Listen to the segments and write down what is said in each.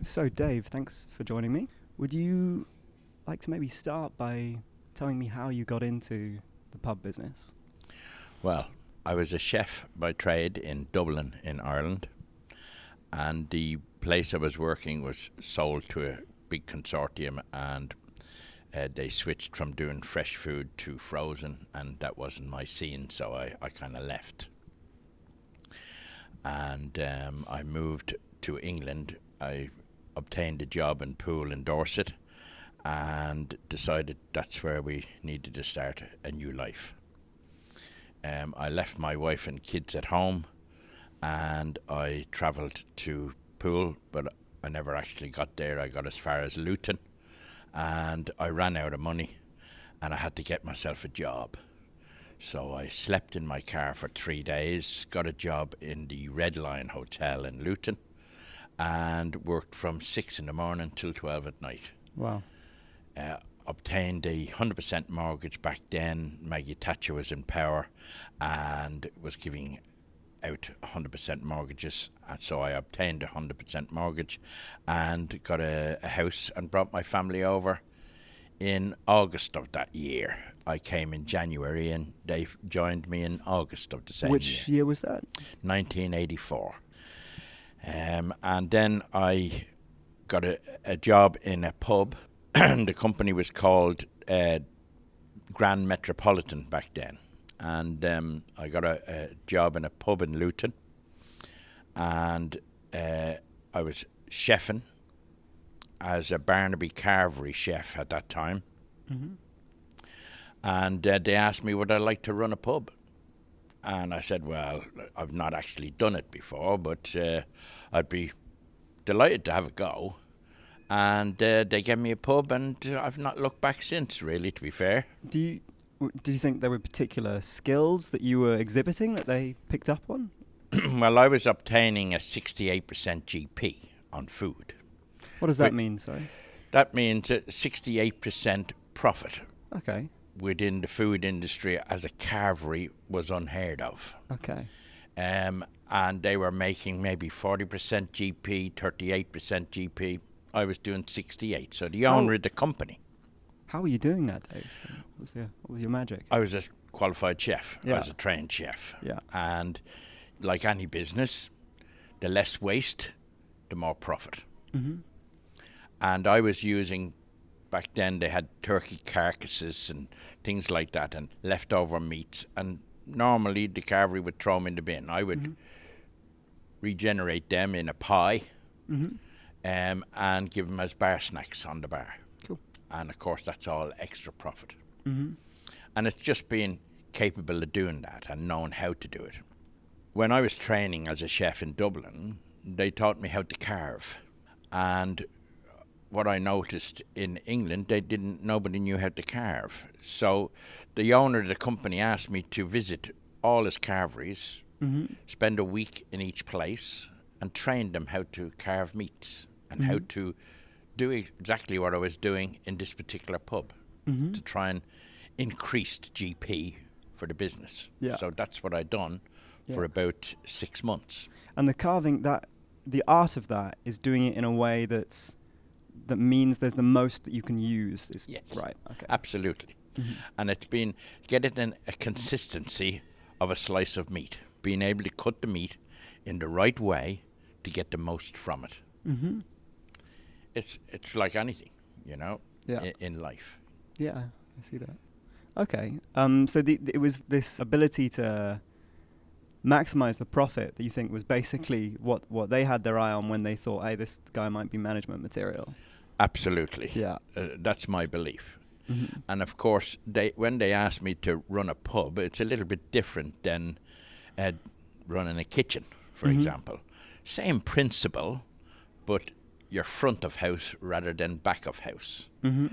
So, Dave, thanks for joining me. Would you like to maybe start by telling me how you got into the pub business? Well, I was a chef by trade in Dublin in Ireland, and the place I was working was sold to a big consortium, and they switched from doing fresh food to frozen, and that wasn't my scene, so I kind of left. And I moved to England. I obtained a job in Poole in Dorset and decided that's where we needed to start a new life. I left my wife and kids at home and I travelled to Poole, but I never actually got there. I got as far as Luton and I ran out of money and I had to get myself a job. So I slept in my car for 3 days, got a job in the Red Lion Hotel in Luton, and worked from 6 in the morning till 12 at night. Wow. Obtained a 100% mortgage back then. Maggie Thatcher was in power and was giving out 100% mortgages. And so I obtained a 100% mortgage and got a house and brought my family over in August of that year. I came in January and they joined me in August of the same year. Which year was that? 1984. And then I got a job in a pub. The company was called Grand Metropolitan back then. And I got a job in a pub in Luton. And I was chefing as a Barnaby Carvery chef at that time. Mm-hmm. And they asked me would I like to run a pub. And I said, well, I've not actually done it before, but I'd be delighted to have a go. And they gave me a pub, and I've not looked back since, really, to be fair. Do you think there were particular skills that you were exhibiting that they picked up on? Well, I was obtaining a 68% GP on food. What does that mean, sorry? That means a 68% profit. Okay. Within the food industry as a carvery was unheard of. Okay. And they were making maybe 40% GP, 38% GP. I was doing 68. So the owner of the company. How were you doing that, Dave? What was your magic? I was a qualified chef. Yeah. I was a trained chef. Yeah. And like any business, the less waste, the more profit. Mm-hmm. And I was using... Back then they had turkey carcasses and things like that and leftover meats, and normally the carvery would throw them in the bin. I would regenerate them in a pie and give them as bar snacks on the bar. Cool. And of course that's all extra profit. Mm-hmm. And it's just being capable of doing that and knowing how to do it. When I was training as a chef in Dublin, they taught me how to carve. And what I noticed in England, nobody knew how to carve. So the owner of the company asked me to visit all his carveries, spend a week in each place, and train them how to carve meats and how to do exactly what I was doing in this particular pub to try and increase GP for the business. Yeah. So that's what I'd done for about 6 months. And the carving, the art of that is doing it in a way that means there's the most that you can use. Yes. Right. Okay. Absolutely. Mm-hmm. And it's been getting a consistency of a slice of meat, being able to cut the meat in the right way to get the most from it. Mm-hmm. It's like anything, in life. Yeah, I see that. Okay. So it was this ability to maximize the profit that you think was basically what they had their eye on when they thought, hey, this guy might be management material. Absolutely. Yeah. That's my belief. Mm-hmm. And of course, when they asked me to run a pub, it's a little bit different than running a kitchen, for example. Same principle, but you're front of house rather than back of house. Mm-hmm.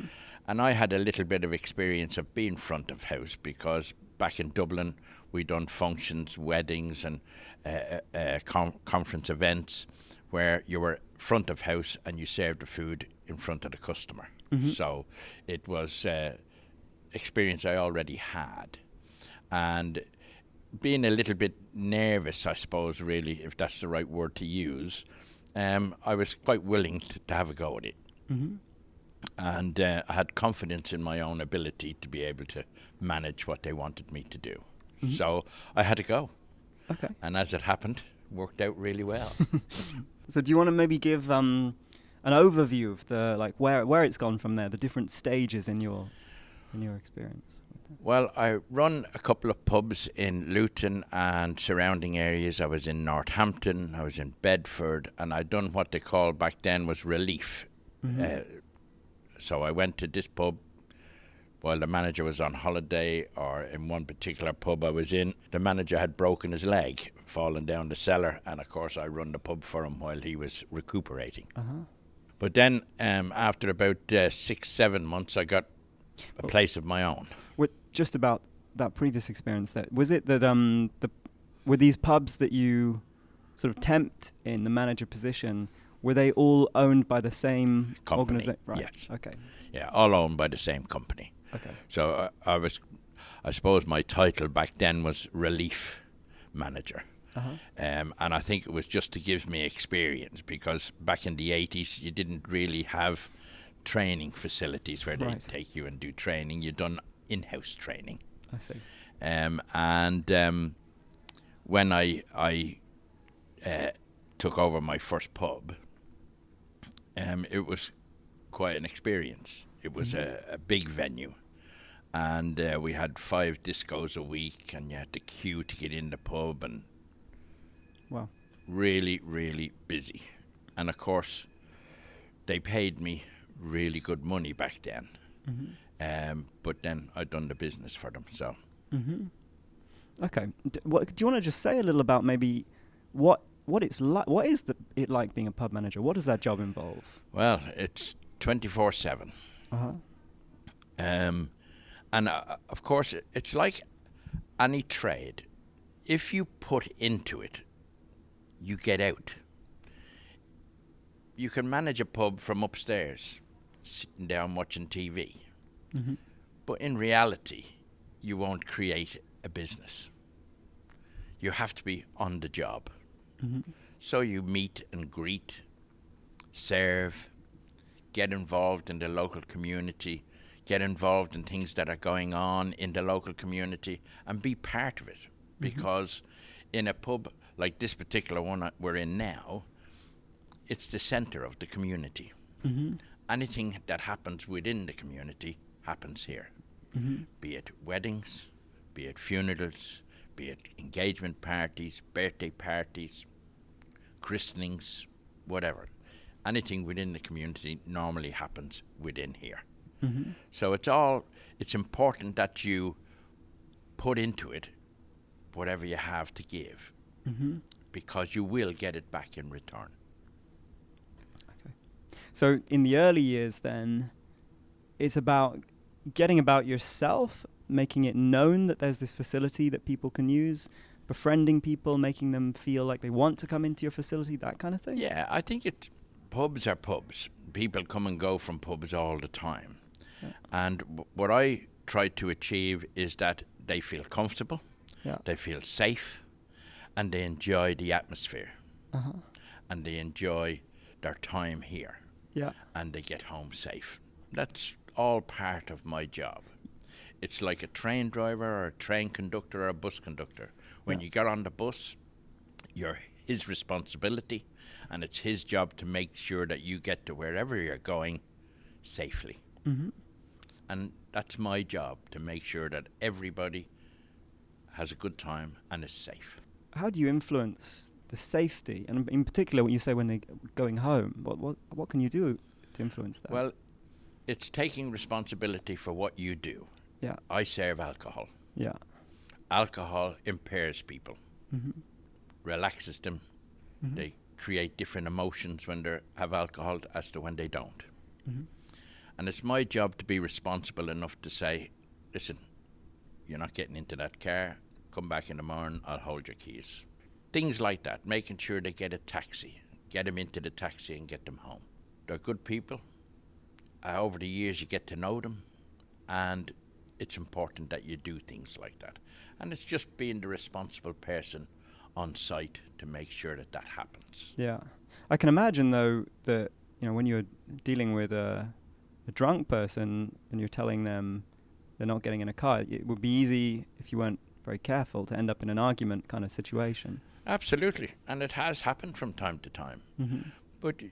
And I had a little bit of experience of being front of house because back in Dublin, we done functions, weddings, and conference events where you were front of house and you served the food in front of the customer. Mm-hmm. So it was experience I already had. And being a little bit nervous, I suppose, really, if that's the right word to use, I was quite willing to have a go at it. Mm-hmm. And I had confidence in my own ability to be able to manage what they wanted me to do. Mhm. So I had to go. Okay. And as it happened, worked out really well. So do you want to maybe give an overview of the where it's gone from there, the different stages in your experience? Well, I run a couple of pubs in Luton and surrounding areas. I was in Northampton, I was in Bedford, and I'd done what they called back then was relief. Mm-hmm. So I went to this pub while the manager was on holiday, or in one particular pub I was in, the manager had broken his leg, fallen down the cellar, and of course I run the pub for him while he was recuperating. Uh-huh. But then after about 6-7 months, I got a place of my own. Just about that previous experience, was it that were these pubs that you sort of temped in the manager position, were they all owned by the same organization? Right. Yes. Okay. Yeah, all owned by the same company. Okay. So I suppose my title back then was relief manager. Uh-huh. And I think it was just to give me experience, because back in the 80s you didn't really have training facilities where they'd take you and do training. You'd done in-house training. I see. When I took over my first pub, it was quite an experience. It was a big venue, and we had 5 discos a week, and you had to queue to get in the pub, and wow, really, really busy. And of course, they paid me really good money back then. Mm-hmm. But then I'd done the business for them, so. Mm-hmm. Okay. Do you want to just say a little about maybe what it's like? What is it like being a pub manager? What does that job involve? Well, it's 24/7. Uh-huh. And of course, it's like any trade. If you put into it, you get out. You can manage a pub from upstairs, sitting down watching TV. Mm-hmm. But in reality, you won't create a business. You have to be on the job. Mm-hmm. So you meet and greet, serve, get involved in the local community, get involved in things that are going on in the local community, and be part of it. Mm-hmm. Because in a pub like this particular one we're in now, it's the centre of the community. Mm-hmm. Anything that happens within the community happens here. Mm-hmm. Be it weddings, be it funerals, be it engagement parties, birthday parties, christenings, whatever. Anything within the community normally happens within here. Mm-hmm. So it's important that you put into it whatever you have to give, mm-hmm. because you will get it back in return. Okay. So in the early years then, it's about getting about yourself, making it known that there's this facility that people can use, befriending people, making them feel like they want to come into your facility, that kind of thing? Yeah, I think pubs are pubs. People come and go from pubs all the time. Yeah. And what I try to achieve is that they feel comfortable, they feel safe, and they enjoy the atmosphere. Uh-huh. And they enjoy their time here. Yeah. And they get home safe. That's all part of my job. It's like a train driver or a train conductor or a bus conductor. When you get on the bus, you're his responsibility, and it's his job to make sure that you get to wherever you're going safely. Mm-hmm. And that's my job, to make sure that everybody has a good time and is safe. How do you influence the safety, and in particular what you say when they're going home? What can you do to influence that? Well, it's taking responsibility for what you do. Yeah. I serve alcohol. Yeah. Alcohol impairs people, mm-hmm. relaxes them. Mm-hmm. They create different emotions when they have alcohol as to when they don't. Mm-hmm. And it's my job to be responsible enough to say, listen, you're not getting into that car. Come back in the morning, I'll hold your keys. Things like that, making sure they get a taxi, get them into the taxi and get them home. They're good people. Over the years, you get to know them, and it's important that you do things like that. And it's just being the responsible person on site to make sure that happens. Yeah. I can imagine though that when you're dealing with a drunk person and you're telling them they're not getting in a car, it would be easy, if you weren't very careful, to end up in an argument kind of situation. Absolutely, and it has happened from time to time. Mm-hmm. But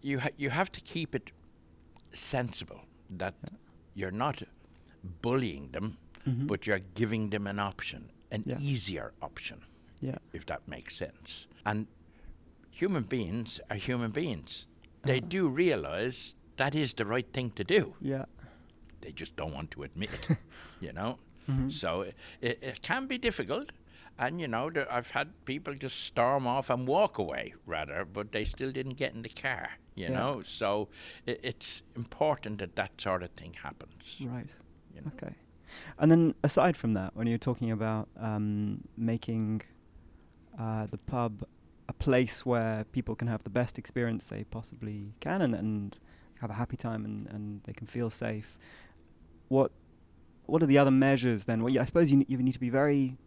you have to keep it sensible that you're not bullying them, Mm-hmm. but you're giving them an option, an Yeah. easier option, Yeah. if that makes sense. And human beings are human beings. They do realize that is the right thing to do. Yeah. They just don't want to admit it, Mm-hmm. So it can be difficult. And, I've had people just storm off and walk away, rather, but they still didn't get in the car, Yeah. So it's important that sort of thing happens. Right. You know? Okay. And then aside from that, when you're talking about making the pub a place where people can have the best experience they possibly can and have a happy time and they can feel safe, what are the other measures then? Well, I suppose you need to be very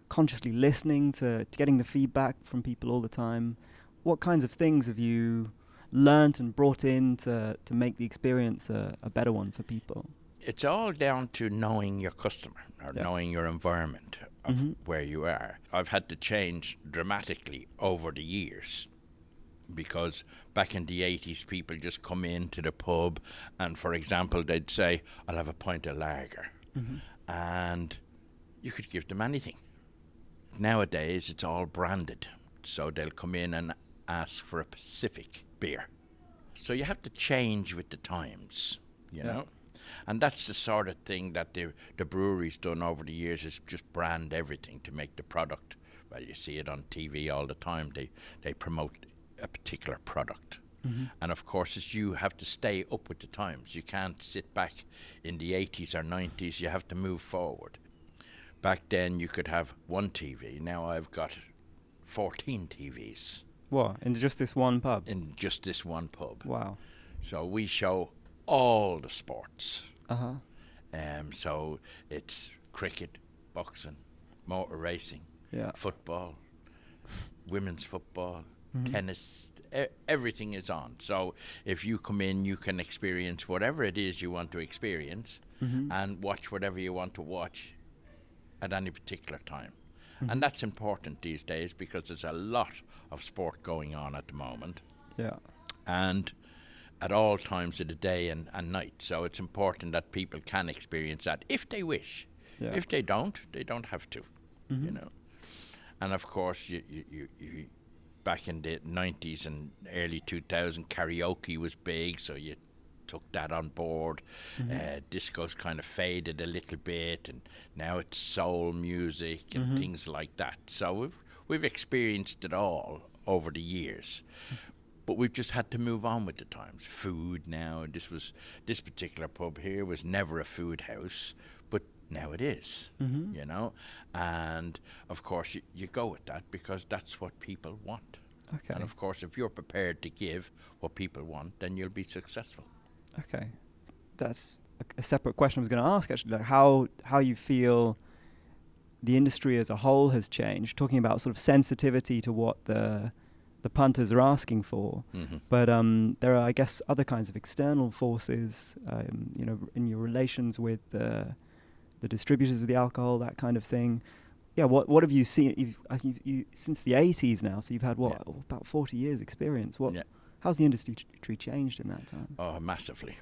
consciously listening to getting the feedback from people all the time. What kinds of things have you learnt and brought in to make the experience a better one for people? It's all down to knowing your customer or knowing your environment of Mm-hmm. where you are. I've had to change dramatically over the years because back in the 80s, people just come into the pub and, for example, they'd say, I'll have a pint of lager. Mm-hmm. And you could give them anything. Nowadays, it's all branded. So they'll come in and ask for a Pacific beer. So you have to change with the times, you know. And that's the sort of thing that the brewery's done over the years, is just brand everything to make the product. Well, you see it on TV all the time. They promote a particular product. Mm-hmm. And of course, you have to stay up with the times. You can't sit back in the 80s or 90s. You have to move forward. Back then, you could have one TV. Now I've got 14 TVs. What, in just this one pub? In just this one pub. Wow. So we show all the sports. Uh-huh. So it's cricket, boxing, motor racing, football, women's football, Mm-hmm. tennis, everything is on. So if you come in, you can experience whatever it is you want to experience Mm-hmm. and watch whatever you want to watch at any particular time. Mm-hmm. And that's important these days because there's a lot of sport going on at the moment. Yeah. And at all times of the day and night. So it's important that people can experience that if they wish. Yeah. If they don't have to, Mm-hmm. you know. And of course, you back in the 90s and early 2000s, karaoke was big, so you took that on board. Mm-hmm. Disco's kind of faded a little bit, and now it's soul music and Mm-hmm. things like that. So we've experienced it all over the years. But we've just had to move on with the times. Food now, this particular pub here was never a food house, but now it is, Mm-hmm. you know. And of course, you go with that because that's what people want. Okay. And of course, if you're prepared to give what people want, then you'll be successful. Okay. That's a separate question I was going to ask, actually, like how you feel the industry as a whole has changed, talking about sort of sensitivity to what the punters are asking for. Mm-hmm. But there are, I guess, other kinds of external forces, in your relations with the distributors of the alcohol, that kind of thing. Yeah, what have you seen? You since the 80s now, so you've had, about 40 years experience. How's the industry changed in that time? Oh, massively.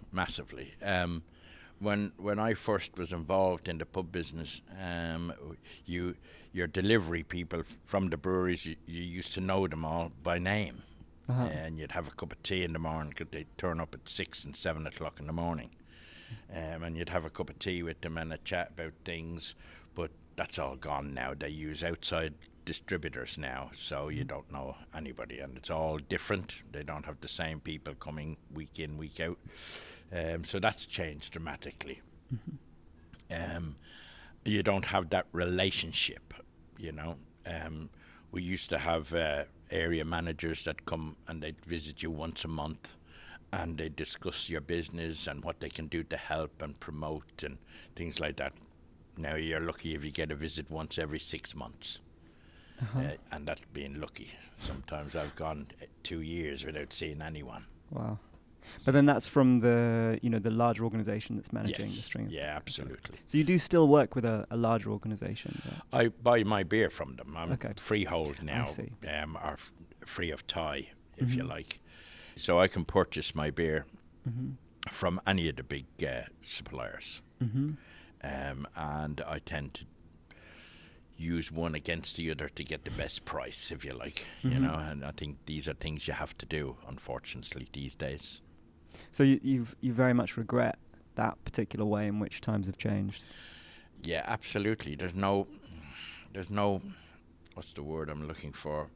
When I first was involved in the pub business, your delivery people from the breweries, you used to know them all by name. Uh-huh. And you'd have a cup of tea in the morning because they'd turn up at 6 and 7 o'clock in the morning. And you'd have a cup of tea with them and a chat about things, but that's all gone now. They use outside distributors now, so you don't know anybody, and it's all different. They don't have the same people coming week in, week out. So that's changed dramatically. Mm-hmm. You don't have that relationship, you know. We used to have area managers that come and they'd visit you once a month, and they discuss your business and what they can do to help and promote and things like that. Now you're lucky if you get a visit once every 6 months. and that's being lucky. Sometimes I've gone 2 years without seeing anyone. Wow. But then that's from the larger organisation that's managing the Yes, string. yeah, absolutely. So you do still work with a larger organisation? I buy my beer from them. I'm Okay. freehold now, I see. or free of tie, if you like. So I can purchase my beer from any of the big suppliers. And I tend to use one against the other to get the best price, if you like, you know, and I think these are things you have to do, unfortunately, these days. So you very much regret that particular way in which times have changed? Yeah, absolutely. There's no, what's the word I'm looking for?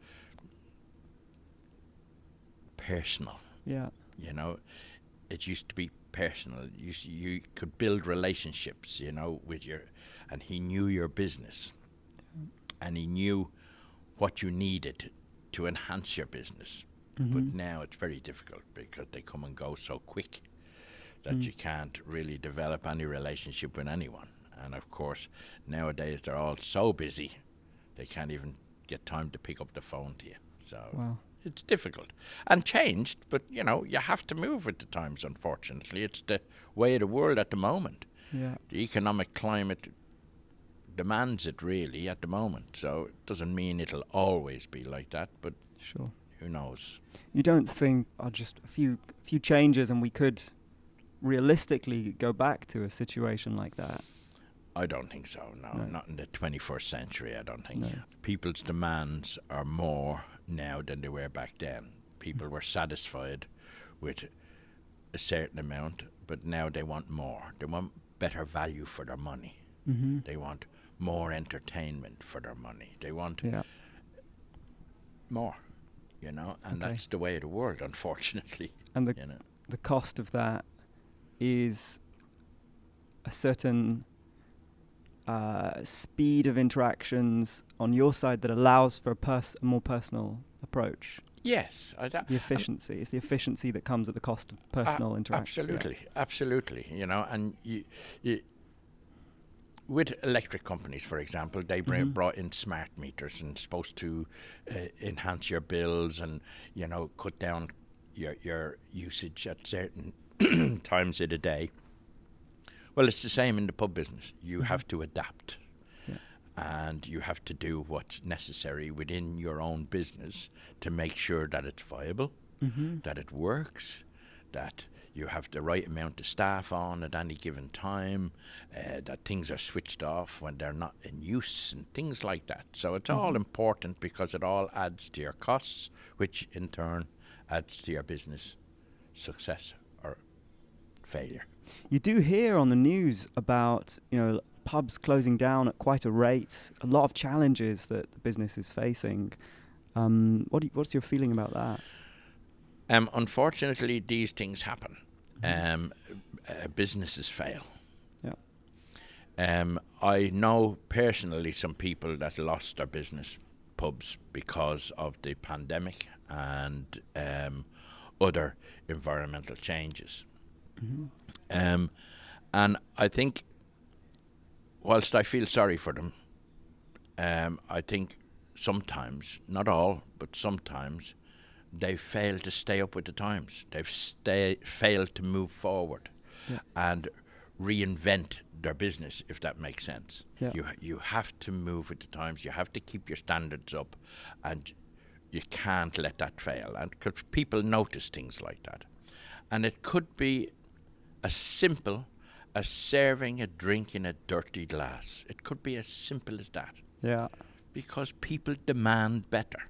Personal. Yeah. You know, it used to be personal. You could build relationships, you know, and he knew your business, and he knew what you needed to enhance your business. But now it's very difficult because they come and go so quick that you can't really develop any relationship with anyone. And of course, nowadays they're all so busy, they can't even get time to pick up the phone to you. So it's difficult and changed, but you know, you have to move with the times, unfortunately. It's the way of the world at the moment. Yeah. The economic climate demands it really at the moment. So it doesn't mean it'll always be like that, but Sure. who knows? You don't think just a few changes and we could realistically go back to a situation like that? I don't think so, no. Not in the 21st century, I don't think. No. People's demands are more now than they were back then. People were satisfied with a certain amount, but now they want more. They want better value for their money. They want more entertainment for their money. They want more, you know, and that's the way of the world, unfortunately. And the cost of that is a certain speed of interactions on your side that allows for a more personal approach. Yes. The efficiency. It's the efficiency that comes at the cost of personal interaction. Absolutely. You know, and you with electric companies, for example, they brought in smart meters and supposed to enhance your bills and, you know, cut down your usage at certain times of the day. Well, it's the same in the pub business. You have to adapt. And you have to do what's necessary within your own business to make sure that it's viable, that it works, that you have the right amount of staff on at any given time, that things are switched off when they're not in use and things like that. So it's all important because it all adds to your costs, which in turn adds to your business success or failure. You do hear on the news about, you know, pubs closing down at quite a rate, a lot of challenges that the business is facing. What's your feeling about that? Unfortunately, these things happen. Businesses fail. I know personally some people that lost their business, pubs, because of the pandemic and other environmental changes. And I think, whilst I feel sorry for them, I think sometimes, not all, but sometimes, they fail to stay up with the times. They've failed to move forward and reinvent their business, if that makes sense. You have to move with the times. You have to keep your standards up, and you can't let that fail. And because people notice things like that, and it could be as simple as serving a drink in a dirty glass. It could be as simple as that. Because people demand better.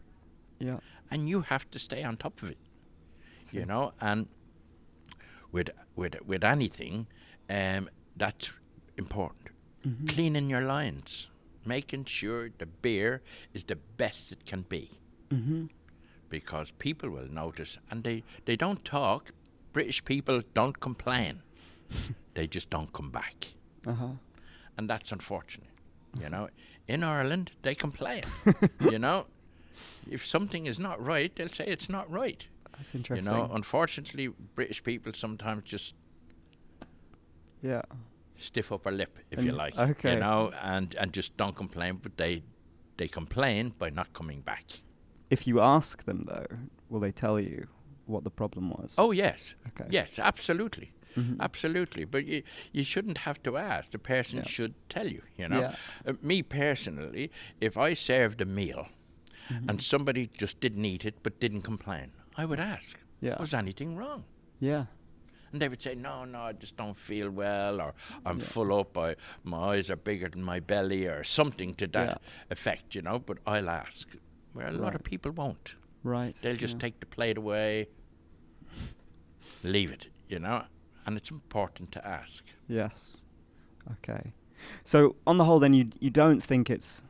And you have to stay on top of it. You know, and with anything, that's important. Cleaning your lines, making sure the beer is the best it can be. Because people will notice, and they don't talk. British people don't complain. They just don't come back. And that's unfortunate. You know, in Ireland, they complain. You know, if something is not right, they'll say it's not right. That's interesting. You know, unfortunately, British people sometimes just stiff upper lip, if you like. You know, and just don't complain, but they They complain by not coming back. If you ask them, though, will they tell you what the problem was? Oh, yes. Okay. Yes, absolutely. Mm-hmm. Absolutely. But you shouldn't have to ask. The person should tell you, you know. Yeah. Me personally, if I served a meal and somebody just didn't eat it but didn't complain, I would ask, was anything wrong? Yeah. And they would say, no, I just don't feel well, or I'm full up, my eyes are bigger than my belly, or something to that effect, you know. But I'll ask. Where a lot of people won't. Right. They'll just take the plate away, leave it, you know. And it's important to ask. Yes. Okay. So on the whole, then, you don't think it's,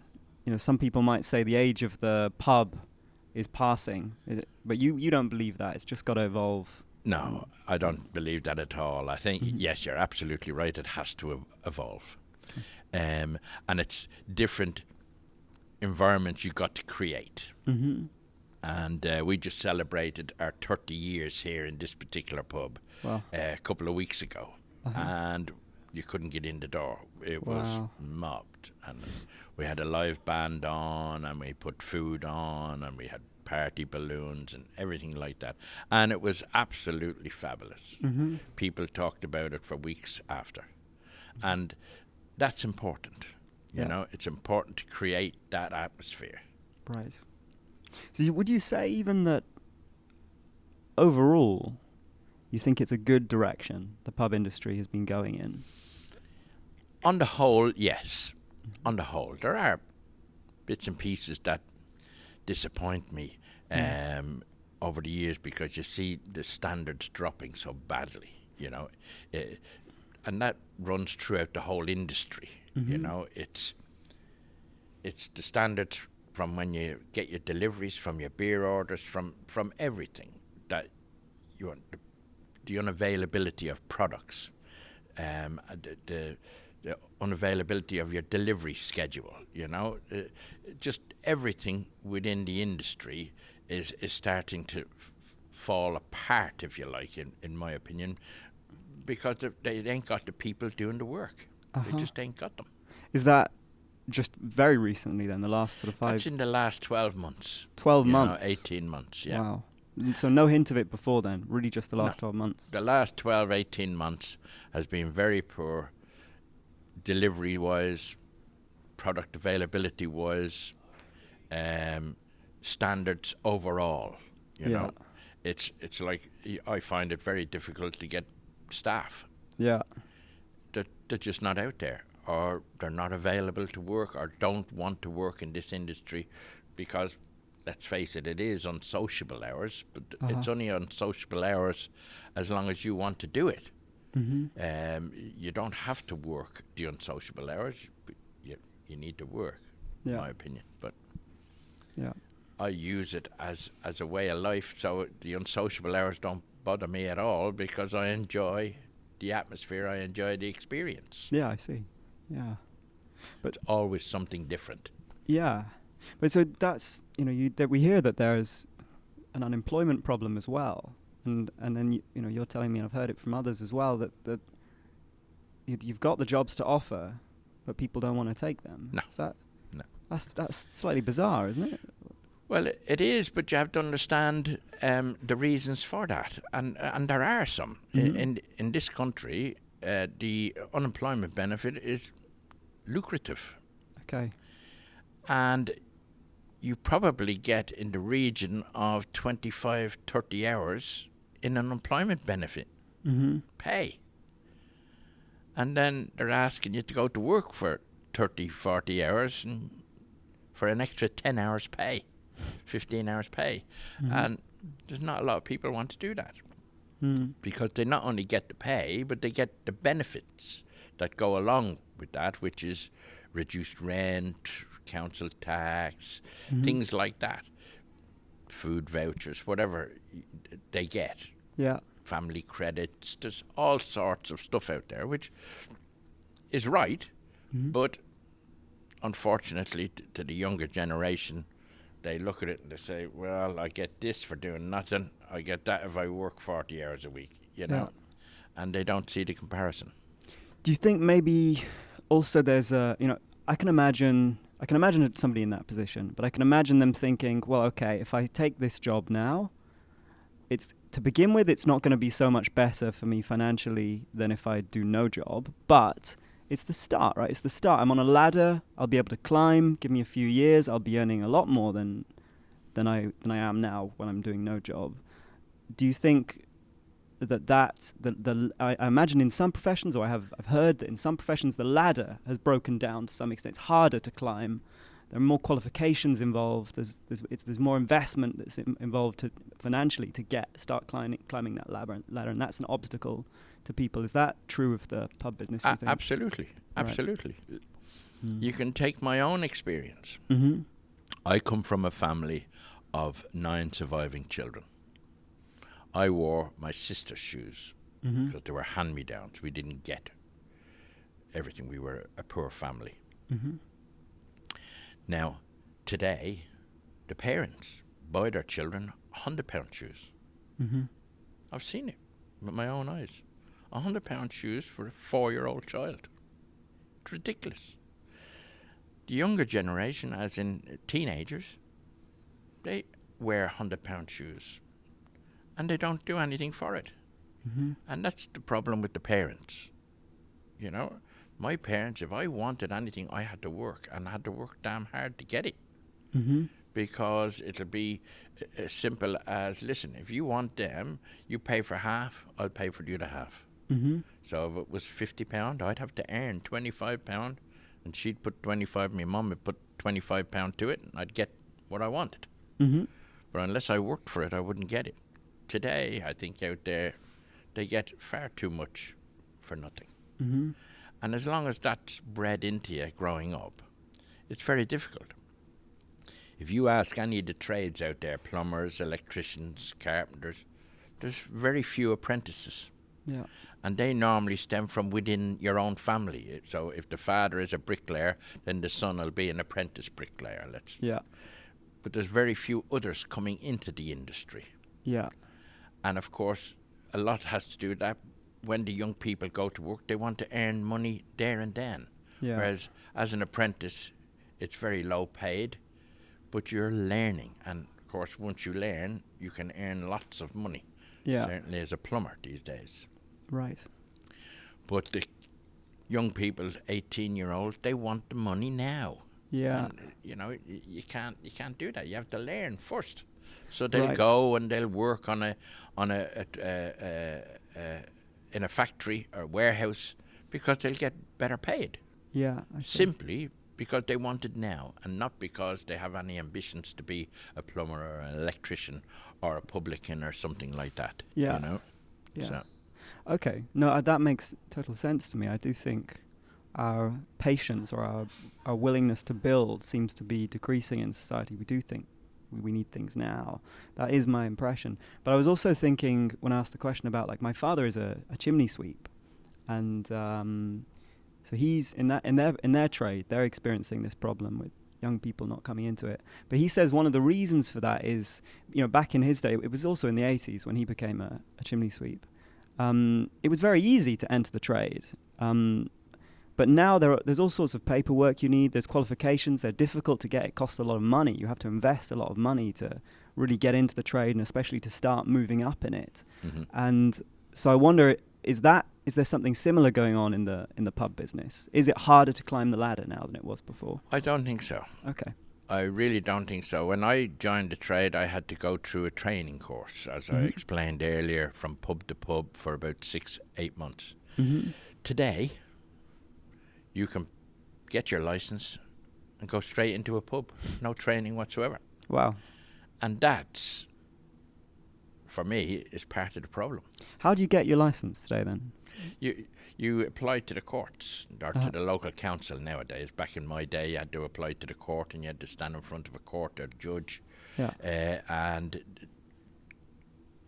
you know, some people might say the age of the pub is passing, but you don't believe that. It's just got to evolve. No, I don't believe that at all. I think, yes, you're absolutely right. It has to evolve. And it's different environments you got to create. Mm-hmm. And we just celebrated our 30 years here in this particular pub a couple of weeks ago. And you couldn't get in the door. It was mobbed. And we had a live band on, and we put food on, and we had party balloons and everything like that. And it was absolutely fabulous. Mm-hmm. People talked about it for weeks after. And that's important. You know, it's important to create that atmosphere. Right. So would you say even that overall you think it's a good direction the pub industry has been going in? On the whole, yes. On the whole. There are bits and pieces that disappoint me over the years, because you see the standards dropping so badly, you know. And that runs throughout the whole industry, you know. It's the standards from when you get your deliveries, from your beer orders, from everything, that you want the unavailability of products, the unavailability of your delivery schedule, you know. Just everything within the industry is starting to fall apart, if you like, in my opinion, because they ain't got the people doing the work. They just ain't got them. Is that just very recently then, the last sort of 5? That's in the last 12 months. 12 months? 18 months, yeah. Wow. So no hint of it before then, really just the last 12 months? The last 12, 18 months has been very poor, delivery-wise, product availability-wise, standards overall, you know. It's like, I find it very difficult to get staff. Yeah. They're just not out there, or they're not available to work, or don't want to work in this industry, because, let's face it, it is unsociable hours, but it's only unsociable hours as long as you want to do it. You don't have to work the unsociable hours, but you need to work, in my opinion. But I use it as a way of life, so the unsociable hours don't bother me at all, because I enjoy the atmosphere, I enjoy the experience. Yeah, I see. Yeah. But it's always something different. Yeah. But so that's, you know, that we hear that there's an unemployment problem as well. And then, you know, you're telling me, and I've heard it from others as well, that you've got the jobs to offer, but people don't want to take them. No. No. That's slightly bizarre, isn't it? Well, it is, but you have to understand the reasons for that, and there are some. In this country, the unemployment benefit is lucrative. Okay. And you probably get in the region of 25, 30 hours in unemployment benefit pay. And then they're asking you to go to work for 30, 40 hours and for an extra 10 hours pay, 15 hours pay. And there's not a lot of people want to do that, because they not only get the pay, but they get the benefits that go along with that, which is reduced rent, council tax, things like that, food vouchers, whatever they get. Yeah. Family credits, there's all sorts of stuff out there, which is right, but unfortunately to the younger generation, they look at it and they say, well, I get this for doing nothing, I get that if I work 40 hours a week, you know, and they don't see the comparison. Do you think maybe also there's I can imagine I can imagine somebody in that position, but I can imagine them thinking, well, okay, if I take this job now, it's to begin with, it's not going to be so much better for me financially than if I do no job, but it's the start, right? It's the start. I'm on a ladder. I'll be able to climb. Give me a few years. I'll be earning a lot more than I am now when I'm doing no job. Do you think I imagine in some professions, or I've heard that in some professions the ladder has broken down to some extent. It's harder to climb. There are more qualifications involved. There's more investment that's involved financially to start climbing that ladder, and that's an obstacle to people. Is that true of the pub business? You think? Absolutely. Right. You can take my own experience. Mm-hmm. I come from a family of 9 surviving children. I wore my sister's shoes because they were hand-me-downs. We didn't get everything. We were a poor family. Mm-hmm. Now, today, the parents buy their children £100 shoes. Mm-hmm. I've seen it with my own eyes. £100 shoes for a 4-year-old child. It's ridiculous. The younger generation, as in teenagers, they wear £100 shoes. And they don't do anything for it. Mm-hmm. And that's the problem with the parents. You know, my parents, if I wanted anything, I had to work, and I had to work damn hard to get it. Mm-hmm. Because it'll be as simple as, listen, if you want them, you pay for half, I'll pay for the other half. Mm-hmm. So if it was £50, I'd have to earn £25, and she'd put 25, my mum would put £25 to it, and I'd get what I wanted. Mm-hmm. But unless I worked for it, I wouldn't get it. Today, I think out there, they get far too much for nothing. Mm-hmm. And as long as that's bred into you growing up, it's very difficult. If you ask any of the trades out there, plumbers, electricians, carpenters, there's very few apprentices. Yeah. And they normally stem from within your own family. So if the father is a bricklayer, then the son will be an apprentice bricklayer. But there's very few others coming into the industry. Yeah. And of course, a lot has to do with that. When the young people go to work, they want to earn money there and then. Yeah. Whereas as an apprentice, it's very low paid, but you're learning. And of course, once you learn, you can earn lots of money. Yeah. Certainly as a plumber these days. Right. But the young people, 18-year-olds, they want the money now. Yeah. And, you know, you can't do that. You have to learn first. So they'll go and they'll work in a factory or warehouse because they'll get better paid. Yeah. I see. Simply because they want it now, and not because they have any ambitions to be a plumber or an electrician or a publican or something like that. Yeah. You know? Yeah. So. Okay. No, that makes total sense to me. I do think our patience or our willingness to build seems to be decreasing in society. We do think we need things now. That is my impression. But I was also thinking when I asked the question about, like, my father is a chimney sweep, and so he's in their trade. They're experiencing this problem with young people not coming into it. But he says one of the reasons for that is, you know, back in his day, it was also in the 80s when he became a chimney sweep. It was very easy to enter the trade. But now there's all sorts of paperwork you need. There's qualifications. They're difficult to get. It costs a lot of money. You have to invest a lot of money to really get into the trade, and especially to start moving up in it. Mm-hmm. And so I wonder, is there something similar going on in the pub business? Is it harder to climb the ladder now than it was before? I don't think so. Okay. I really don't think so. When I joined the trade, I had to go through a training course, as I explained earlier, from pub to pub for about 6-8 months. Mm-hmm. Today, you can get your license and go straight into a pub. No training whatsoever. Wow. And that's, for me, is part of the problem. How do you get your license today then? You apply to the courts or to the local council nowadays. Back in my day, you had to apply to the court, and you had to stand in front of a court or judge and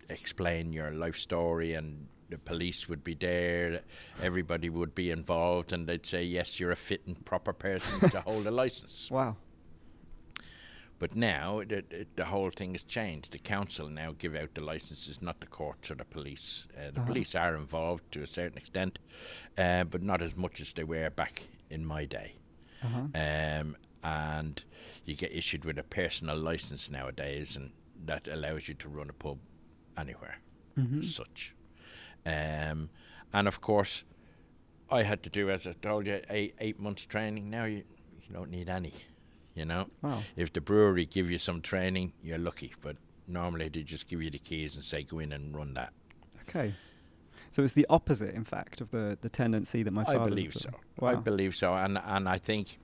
explain your life story, and the police would be there, everybody would be involved, and they'd say, yes, you're a fit and proper person to hold a license. Wow. But now the whole thing has changed. The council now give out the licenses, not the courts or the police. The police are involved to a certain extent, but not as much as they were back in my day. and you get issued with a personal license nowadays, and that allows you to run a pub anywhere, as such. And of course, I had to do, as I told you, 8 months training. Now you don't need any, you know. Wow. If the brewery give you some training, you're lucky, but normally they just give you the keys and say, go in and run that. Okay. So it's the opposite, in fact, of the tendency that my father... I believe so. Wow. I believe so. And I think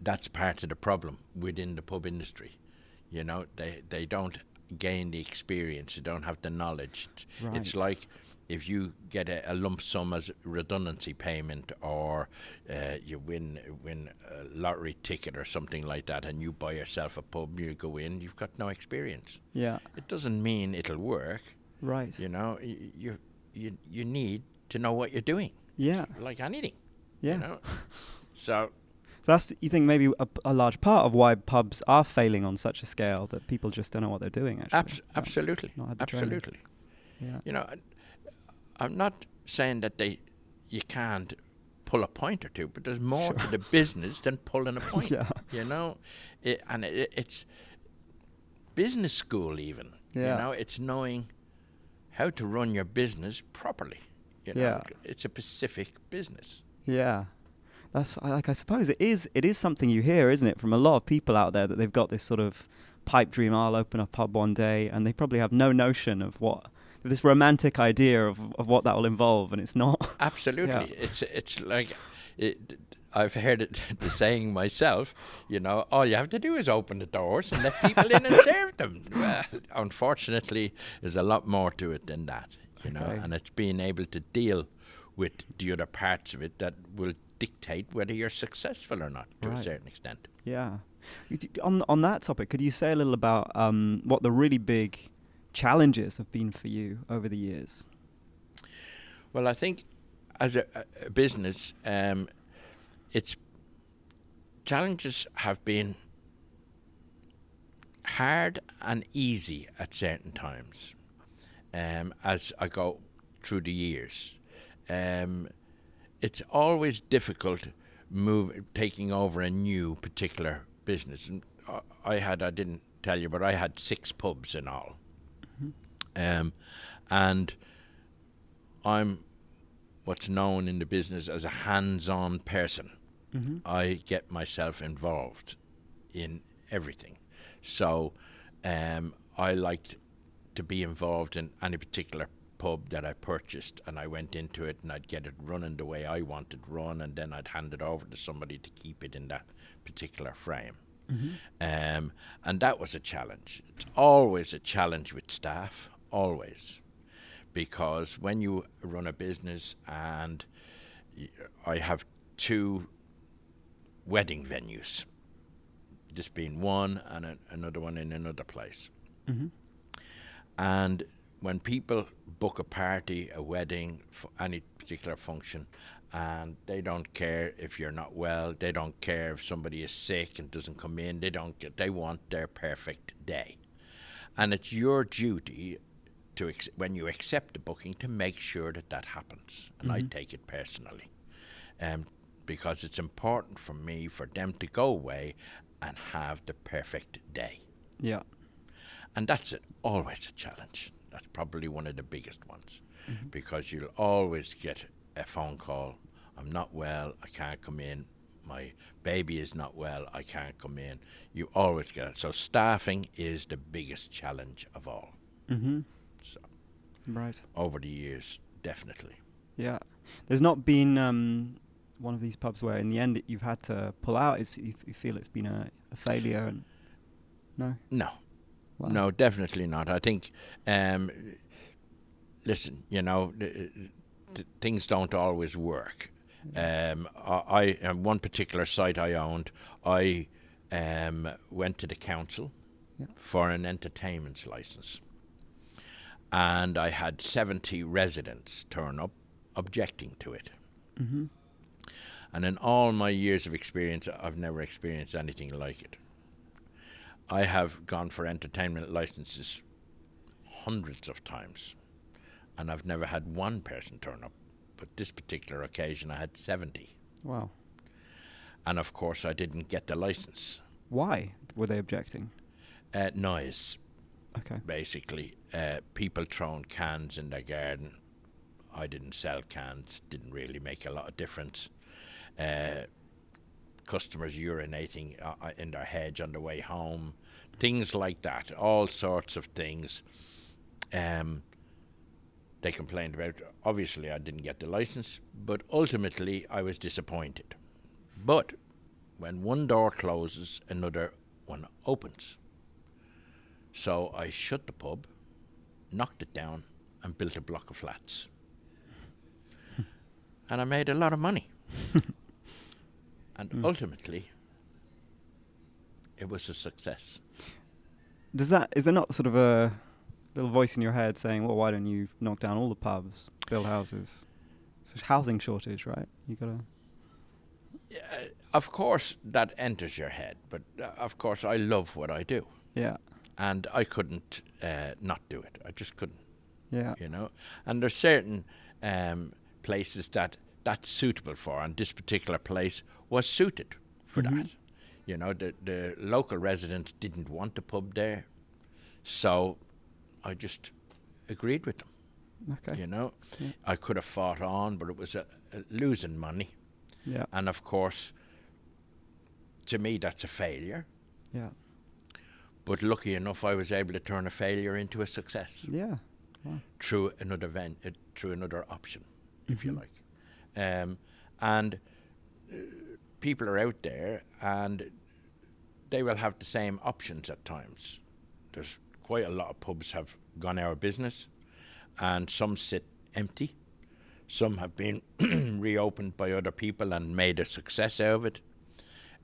that's part of the problem within the pub industry. You know, they don't gain the experience. They don't have the knowledge. Right. It's like if you get a lump sum as redundancy payment, or you win a lottery ticket or something like that, and you buy yourself a pub, you go in, you've got no experience. Yeah. It doesn't mean it'll work. Right. You know, you need to know what you're doing. Yeah. Like anything. Yeah. You know? So that's, you think, maybe a large part of why pubs are failing on such a scale, that people just don't know what they're doing, actually. Absolutely. Not had the training. Absolutely. Yeah. You know, I'm not saying that you can't pull a point or two, but there's more to the business than pulling a point. Yeah. You know, it's business school even. Yeah. You know, it's knowing how to run your business properly. You know, Yeah. it's a specific business. Yeah. That's, like, I suppose it is something you hear, isn't it, from a lot of people out there, that they've got this sort of pipe dream, I'll open a pub one day, and they probably have no notion of this romantic idea of what that will involve, and it's not. Absolutely. Yeah. It's like, I've heard the saying myself, you know, all you have to do is open the doors and let people in and serve them. Well, unfortunately, there's a lot more to it than that, you know, and it's being able to deal with the other parts of it that will dictate whether you're successful or not, to a certain extent. Yeah. On that topic, could you say a little about what the really big challenges have been for you over the years? Well, I think as a business, its challenges have been hard and easy at certain times, as I go through the years. It's always difficult taking over a new particular business. And I didn't tell you, but I had 6 pubs in all. And I'm what's known in the business as a hands-on person. I get myself involved in everything. So I liked to be involved in any particular pub that I purchased, and I went into it and I'd get it running the way I wanted run, and then I'd hand it over to somebody to keep it in that particular frame. And that was a challenge. It's always a challenge with staff, always, because when you run a business, and I have 2 wedding venues, this being one and another one in another place. And when people book a party, a wedding, for any particular function, and they don't care if you're not well, they don't care if somebody is sick and doesn't come in, they want their perfect day. And it's your duty to, when you accept the booking, to make sure that happens. And I take it personally, because it's important for me for them to go away and have the perfect day. Yeah. And that's always a challenge. That's probably one of the biggest ones, because you'll always get a phone call, I'm not well, I can't come in, my baby is not well, I can't come in. You always get it. So staffing is the biggest challenge of all. So, right. over the years, definitely. Yeah. There's not been one of these pubs where in the end you've had to pull out? You feel it's been a failure? And no? No. Wow. No, definitely not. I think, listen, you know, things don't always work. I one particular site I owned, I went to the council for an entertainment license, and I had 70 residents turn up objecting to it. And in all my years of experience, I've never experienced anything like it. I have gone for entertainment licenses hundreds of times, and I've never had one person turn up. But this particular occasion, I had 70. Wow. And of course, I didn't get the license. Why were they objecting? Noise, Okay. basically. People throwing cans in their garden. I didn't sell cans, didn't really make a lot of difference. Customers urinating in their hedge on the way home, things like that, all sorts of things. They complained about. Obviously, I didn't get the license, but ultimately, I was disappointed. But when one door closes, another one opens. So I shut the pub, knocked it down, and built a block of flats. And I made a lot of money. And ultimately, it was a success. Is there not sort of a little voice in your head saying, well, why don't you knock down all the pubs, build houses? It's a housing shortage, right? You gotta... Of course, that enters your head. But of course, I love what I do. Yeah. And I couldn't not do it. I just couldn't. Yeah. You know? And there's certain places that's suitable for, and this particular place was suited for that. You know, the local residents didn't want the pub there, so I just agreed with them. Okay. You know, Yeah. I could have fought on, but it was a losing money. Yeah. And of course, to me, that's a failure. Yeah. But lucky enough, I was able to turn a failure into a success. Yeah. Wow. Through another option, if you like. And people are out there, and they will have the same options at times. There's quite a lot of pubs have gone out of business, and some sit empty. Some have been reopened by other people and made a success out of it,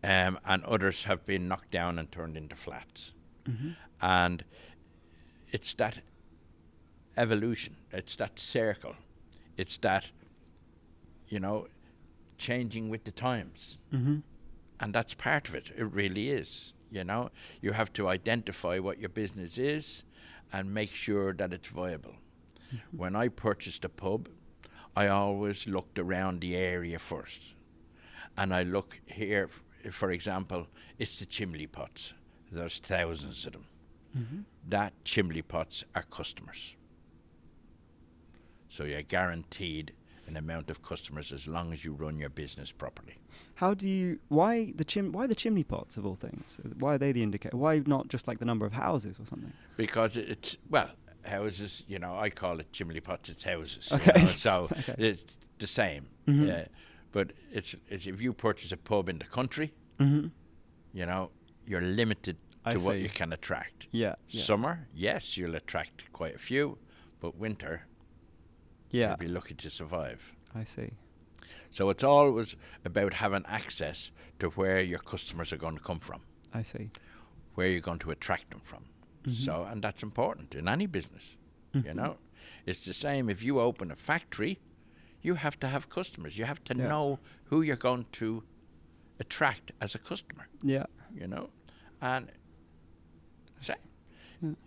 and others have been knocked down and turned into flats. And it's that evolution, it's that circle, it's that, you know, changing with the times. And that's part of it. It really is. You know, you have to identify what your business is and make sure that it's viable. When I purchased a pub, I always looked around the area first. And I look here, for example, it's the chimney pots. There's thousands of them. That chimney pots are customers. So you're guaranteed an amount of customers as long as you run your business properly. Why the chimney pots of all things? Why are they the indicator? Why not just like the number of houses or something? Because houses, you know, I call it chimney pots, it's houses. Okay. You know, so Okay. it's the same. But it's if you purchase a pub in the country, you know, you're limited to what you can attract. Yeah. Summer, yes, you'll attract quite a few, but winter, you'll be lucky to survive. I see. So it's always about having access to where your customers are going to come from. I see. Where you're going to attract them from. So, and that's important in any business, you know. It's the same if you open a factory, you have to have customers. You have to know who you're going to attract as a customer. Yeah. You know. And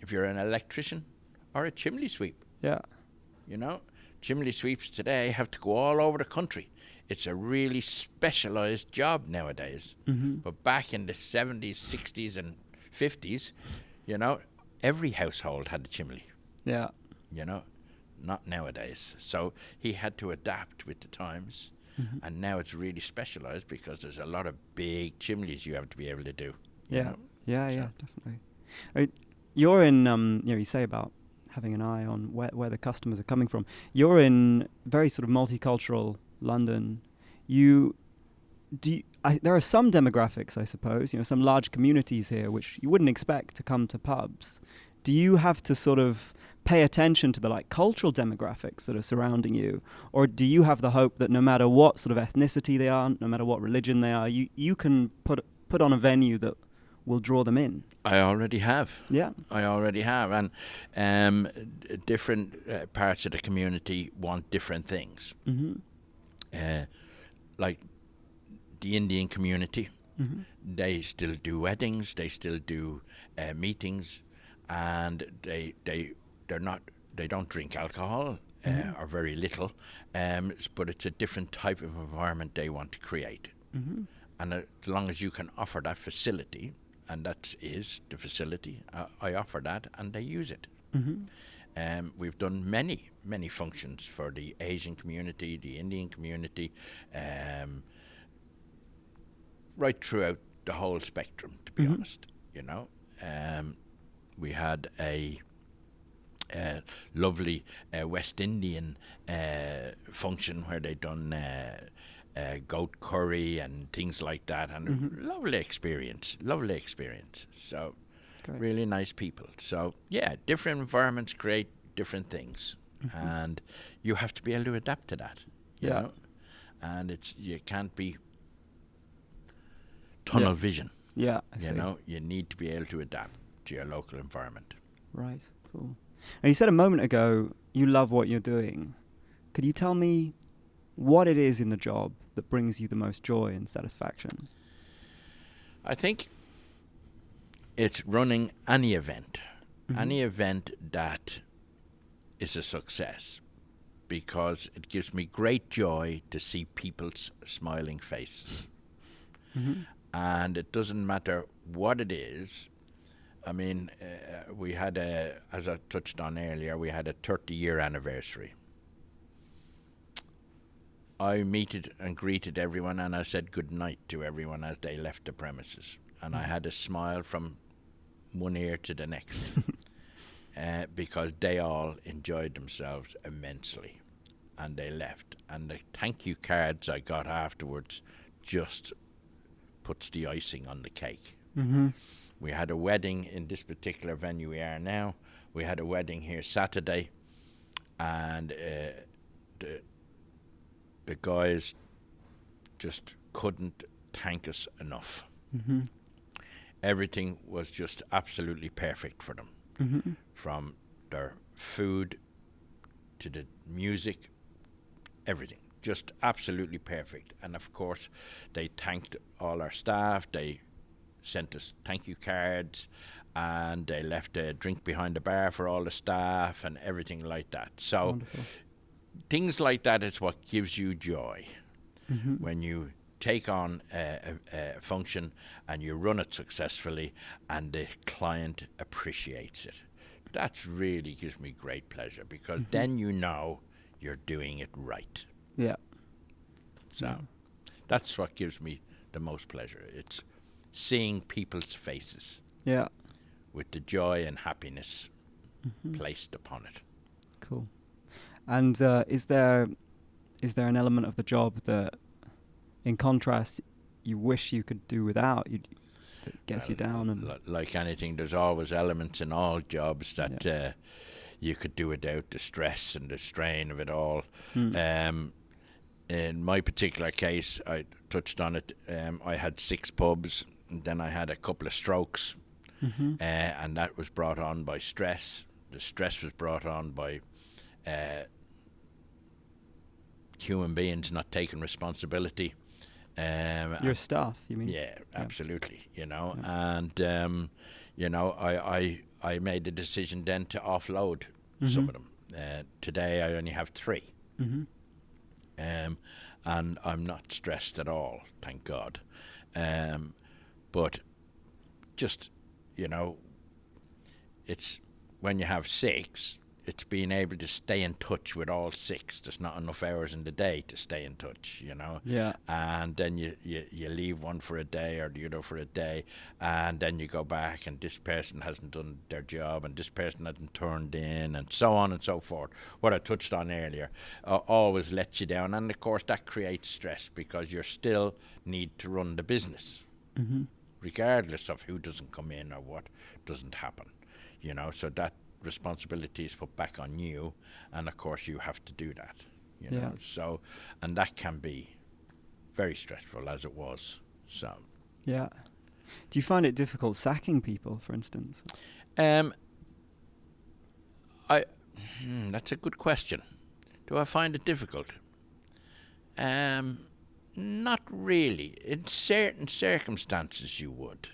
if you're an electrician or a chimney sweep, you know, chimney sweeps today have to go all over the country. It's a really specialized job nowadays. But back in the 70s, 60s and 50s, you know, every household had a chimney. Yeah. You know, not nowadays. So he had to adapt with the times. And now it's really specialized because there's a lot of big chimneys you have to be able to do. Yeah, definitely. I mean, you're in, you know, you say about having an eye on where the customers are coming from. You're in very sort of multicultural London. There are some demographics, I suppose, you know, some large communities here which you wouldn't expect to come to pubs. Do you have to sort of pay attention to the like cultural demographics that are surrounding you, or do you have the hope that no matter what sort of ethnicity they are, no matter what religion they are, you can put on a venue that will draw them in? I already have. Yeah. I already have. And different parts of the community want different things. Like the Indian community, they still do weddings, they still do meetings, and they don't drink alcohol or very little, but it's a different type of environment they want to create. and as long as you can offer that facility, and that is the facility, I offer that, and they use it. We've done many functions for the Asian community, the Indian community, right throughout the whole spectrum, to be honest. We had a lovely West Indian function where they done goat curry and things like that, and lovely experience. So Great. really nice people. So yeah, different environments create different things, and you have to be able to adapt to that. You know? And you can't be tunnel vision. Yeah, I see. You need to be able to adapt to your local environment. Right, cool. Now, you said a moment ago you love what you're doing. Could you tell me what it is in the job that brings you the most joy and satisfaction? I think it's running any event that is a success, because it gives me great joy to see people's smiling faces. And it doesn't matter what it is. I mean, we had as I touched on earlier, we had a 30-year anniversary. I meted and greeted everyone, and I said good night to everyone as they left the premises. And I had a smile from one ear to the next, because they all enjoyed themselves immensely, and they left. And the thank you cards I got afterwards just puts the icing on the cake. We had a wedding in this particular venue we are now. We had a wedding here Saturday, and the guys just couldn't thank us enough. Everything was just absolutely perfect for them, from their food to the music, everything. Just absolutely perfect. And of course, they thanked all our staff. They sent us thank you cards, and they left a drink behind the bar for all the staff and everything like that. So Wonderful. Things like that is what gives you joy when you take on a function and you run it successfully and the client appreciates it. That really gives me great pleasure, because then you know you're doing it right. Yeah. So that's what gives me the most pleasure. It's seeing people's faces with the joy and happiness placed upon it. Cool. And is there an element of the job that, in contrast, you wish you could do without, that gets you down? And like anything, there's always elements in all jobs that you could do without, the stress and the strain of it all. In my particular case, I touched on it, I had 6 pubs, and then I had a couple of strokes, and that was brought on by stress. The stress was brought on by human beings not taking responsibility. your staff, you mean? Yeah, absolutely. And I made the decision then to offload some of them. Today I only have 3. And I'm not stressed at all, thank God. But just, it's when you have 6, it's being able to stay in touch with all 6. There's not enough hours in the day to stay in touch, Yeah. And then you leave one for a day or the other for a day, and then you go back and this person hasn't done their job and this person hasn't turned in, and so on and so forth. What I touched on earlier always lets you down, and of course that creates stress, because you still need to run the business, regardless of who doesn't come in or what doesn't happen, so that responsibility is put back on you, and of course you have to do that, so, and that can be very stressful, as it was. So Yeah. Do you find it difficult sacking people, for instance? That's a good question. Do I find it difficult? Not really. In certain circumstances you would.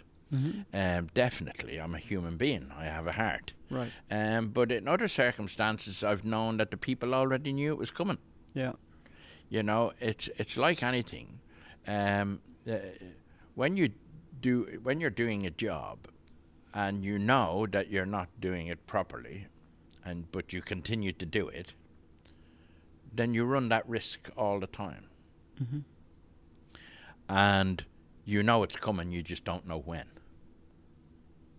Definitely. I'm a human being. I have a heart. Right. But in other circumstances, I've known that the people already knew it was coming. Yeah. It's like anything. uh, when you're doing a job, and you know that you're not doing it properly, but you continue to do it, then you run that risk all the time. Mm-hmm. And you know it's coming, you just don't know when.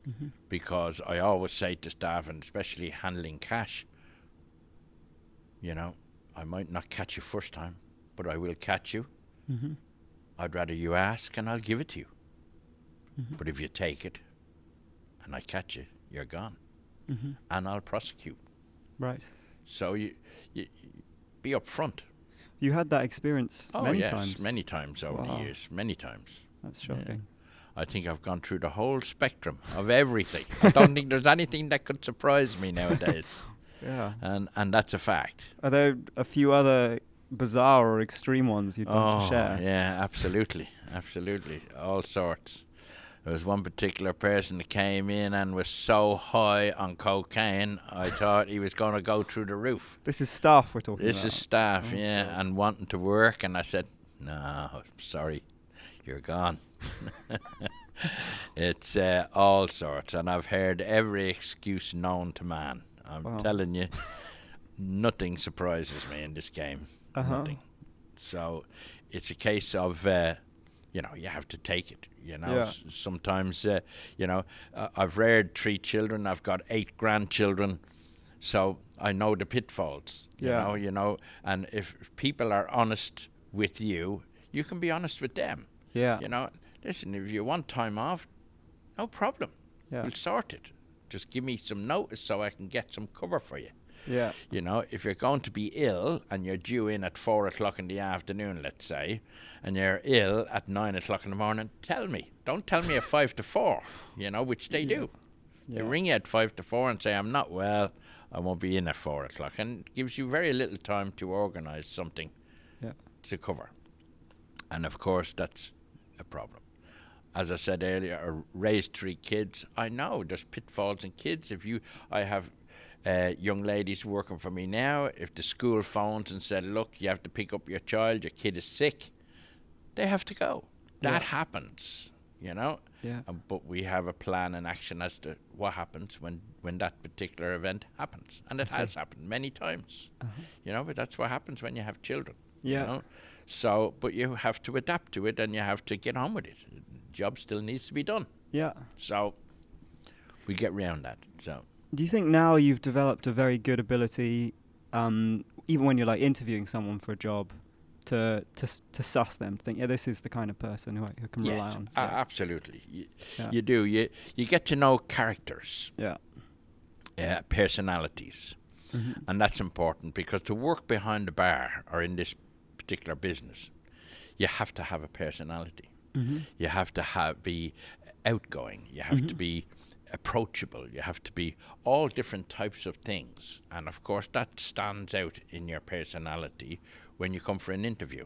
Mm-hmm. Because I always say to staff, and especially handling cash, I might not catch you first time, but I will catch you. Mm-hmm. I'd rather you ask and I'll give it to you. Mm-hmm. But if you take it and I catch you, you're gone. Mm-hmm. And I'll prosecute. Right. So you be upfront. You had that experience many yes, times. many times over the Wow. years, many times. That's shocking. I think I've gone through the whole spectrum of everything. I don't think there's anything that could surprise me nowadays. Yeah. And that's a fact. Are there a few other bizarre or extreme ones you'd like to share? Yeah, absolutely. Absolutely. All sorts. There was one particular person that came in and was so high on cocaine, I thought he was going to go through the roof. This is staff we're talking about? This is staff, God. and wanting to work. And I said, no, sorry, you're gone. It's all sorts. And I've heard every excuse known to man. I'm telling you, nothing surprises me in this game. Nothing. So it's a case of, you have to take it. Sometimes, I've reared 3 children. I've got 8 grandchildren. So I know the pitfalls, you know. And if people are honest with you, you can be honest with them. Yeah. Listen, if you want time off, no problem. Yeah. We'll sort it. Just give me some notice so I can get some cover for you. Yeah. If you're going to be ill and you're due in at 4 o'clock in the afternoon, let's say, and you're ill at 9 o'clock in the morning, tell me. Don't tell me at 5 to 4, which they do. Yeah. They ring you at 5 to 4 and say, I'm not well, I won't be in at 4 o'clock. And it gives you very little time to organise something to cover. And of course, that's a problem. As I said earlier, I raised 3 kids. I know there's pitfalls in kids. I have young ladies working for me now. If the school phones and said, look, you have to pick up your child, your kid is sick, they have to go. That happens, Yeah. But we have a plan and action as to what happens when that particular event happens. And it has happened many times, but that's what happens when you have children. Yeah. So, but you have to adapt to it and you have to get on with it. Job still needs to be done. Yeah. So we get round that. So do you think now you've developed a very good ability, even when you're like interviewing someone for a job, to suss them, to think, this is the kind of person who can rely on? Yes, absolutely. You do. You get to know characters. Yeah. Personalities. Mm-hmm. And that's important because to work behind the bar or in this particular business, you have to have a personality. Mm-hmm. You have to be outgoing. You have to be approachable. You have to be all different types of things. And of course, that stands out in your personality when you come for an interview,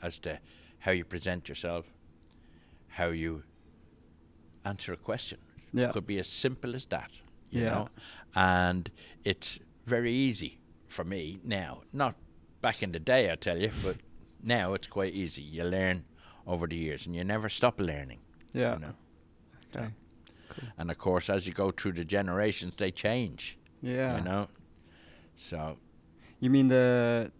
as to how you present yourself, how you answer a question. Yeah. It could be as simple as that, you know. And it's very easy for me now. Not back in the day, I tell you, but now it's quite easy. You learn over the years, and you never stop learning. Yeah. Okay. Cool. And of course, as you go through the generations, they change. Yeah. So. You mean the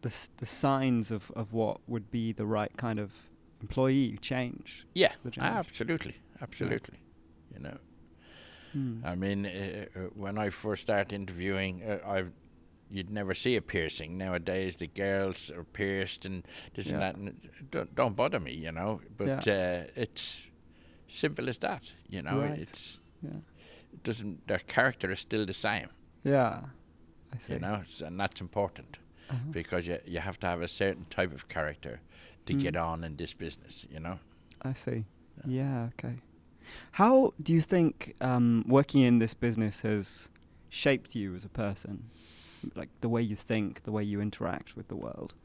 signs of what would be the right kind of employee change? Yeah. Absolutely. Yeah. I mean, when I first started interviewing, you'd never see a piercing. Nowadays, the girls are pierced and this and that. And don't bother me, But it's simple as that, Right. It doesn't. Their character is still the same. Yeah, I see. And that's important because you have to have a certain type of character to get on in this business, I see. Yeah. Okay. How do you think working in this business has shaped you as a person? Like the way you think, the way you interact with the world?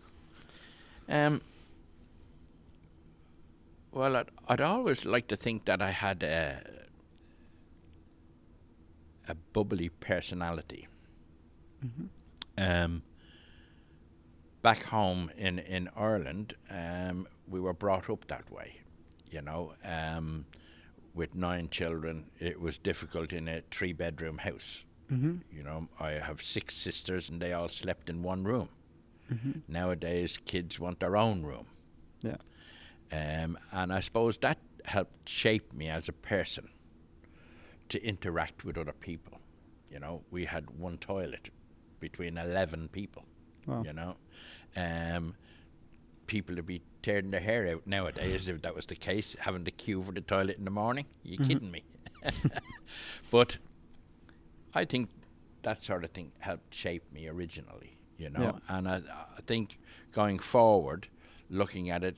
Well, I'd always like to think that I had a bubbly personality. Mm-hmm. Back home in Ireland, we were brought up that way, you know. With 9 children, it was difficult in a 3-bedroom house. Mm-hmm. You know, I have 6 sisters and they all slept in one room. Mm-hmm. Nowadays, kids want their own room. Yeah. And I suppose that helped shape me as a person to interact with other people. You know, we had one toilet between 11 people. Wow. You know, people would be tearing their hair out nowadays if that was the case, having to queue for the toilet in the morning. You kidding me? But I think that sort of thing helped shape me originally, you know. Yeah. And I think going forward, looking at it,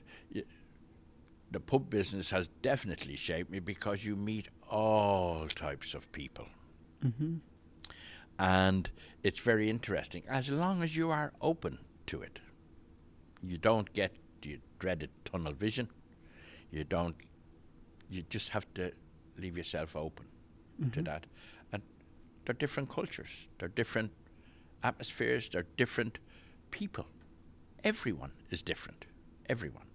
the pub business has definitely shaped me because you meet all types of people. Mm-hmm. And it's very interesting, as long as you are open to it. You don't get the dreaded tunnel vision. You just have to leave yourself open to that. And they're different cultures, they're different atmospheres, they're different people. Everyone is different, everyone.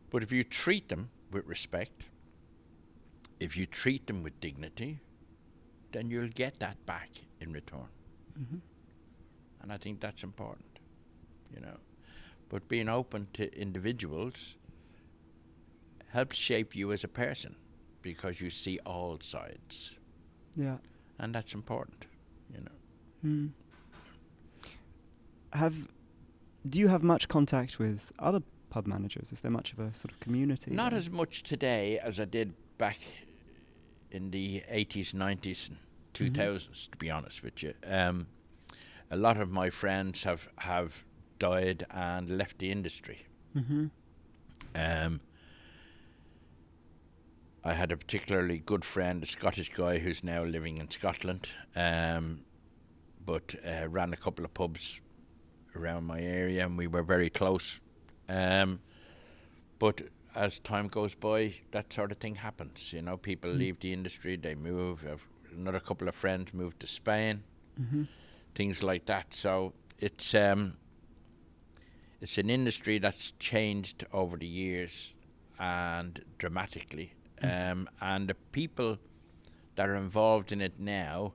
But if you treat them with respect, if you treat them with dignity, then you'll get that back in return. Mm-hmm. And I think that's important, you know. But being open to individuals helps shape you as a person because you see all sides. Yeah. And that's important, you know. Mm. Do you have much contact with other pub managers? Is there much of a sort of community? Not as much today as I did back in the 80s, 90s, and 2000s, to be honest with you. A lot of my friends have died and left the industry. Mm-hmm. I had a particularly good friend, a Scottish guy who's now living in Scotland, but ran a couple of pubs around my area, and we were very close. But as time goes by, that sort of thing happens. You know, people leave the industry, they move. Another couple of friends moved to Spain, things like that. So it's an industry that's changed over the years and dramatically. And the people that are involved in it now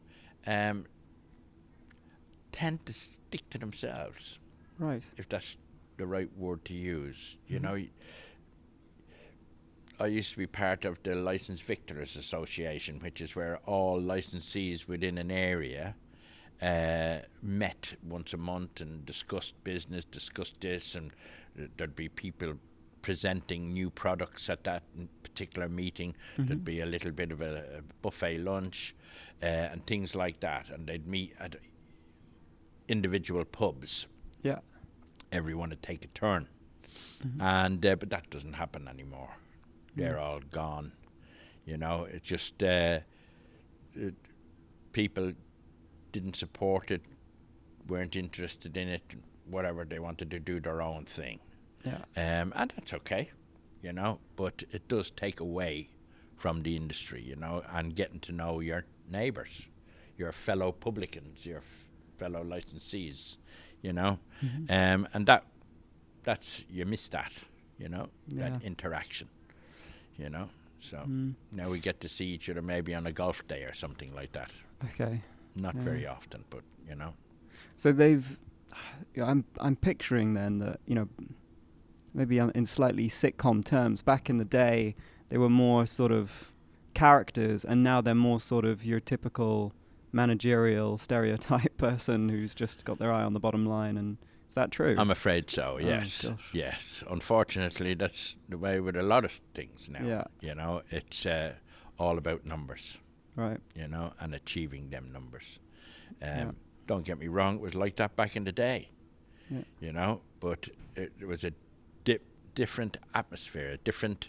tend to stick to themselves. Right. If that's the right word to use. You know, I used to be part of the Licensed Victuallers Association, which is where all licensees within an area met once a month and discussed business, discussed this, and there'd be people presenting new products at that particular meeting. There'd be a little bit of a buffet lunch and things like that, and they'd meet at individual pubs. Yeah. Everyone would take a turn, and but that doesn't happen anymore. They're all gone. You know, it's just people didn't support it, weren't interested in it, whatever. They wanted to do their own thing. Yeah. And that's okay, you know, but it does take away from the industry, you know, and getting to know your neighbours, your fellow publicans, your fellow licensees, you know. And that's you miss that, you know, that interaction, you know. So now we get to see each other maybe on a golf day or something like that. Okay. Not very often, but, you know. So I'm picturing then that, you know, maybe in slightly sitcom terms, back in the day, they were more sort of characters, and now they're more sort of your typical managerial stereotype person who's just got their eye on the bottom line. And is that true? I'm afraid so, yes. Yes. Unfortunately, that's the way with a lot of things now. Yeah. You know, it's all about numbers. Right. You know, and achieving them numbers. Don't get me wrong, it was like that back in the day. Yeah. You know, but it was a different atmosphere, a different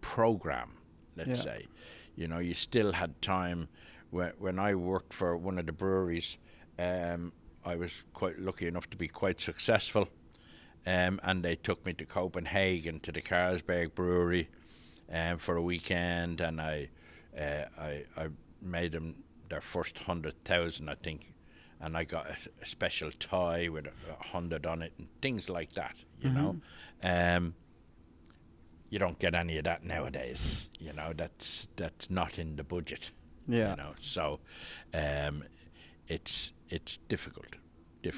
program, let's say. You know, you still had time. When I worked for one of the breweries, I was quite lucky enough to be quite successful, and they took me to Copenhagen to the Carlsberg brewery for a weekend, and I made them their first 100,000, I think, and I got a special tie with a 100 on it and things like that, you know. You don't get any of that nowadays, you know. That's not in the budget, Yeah. you know. So it's difficult. Yeah.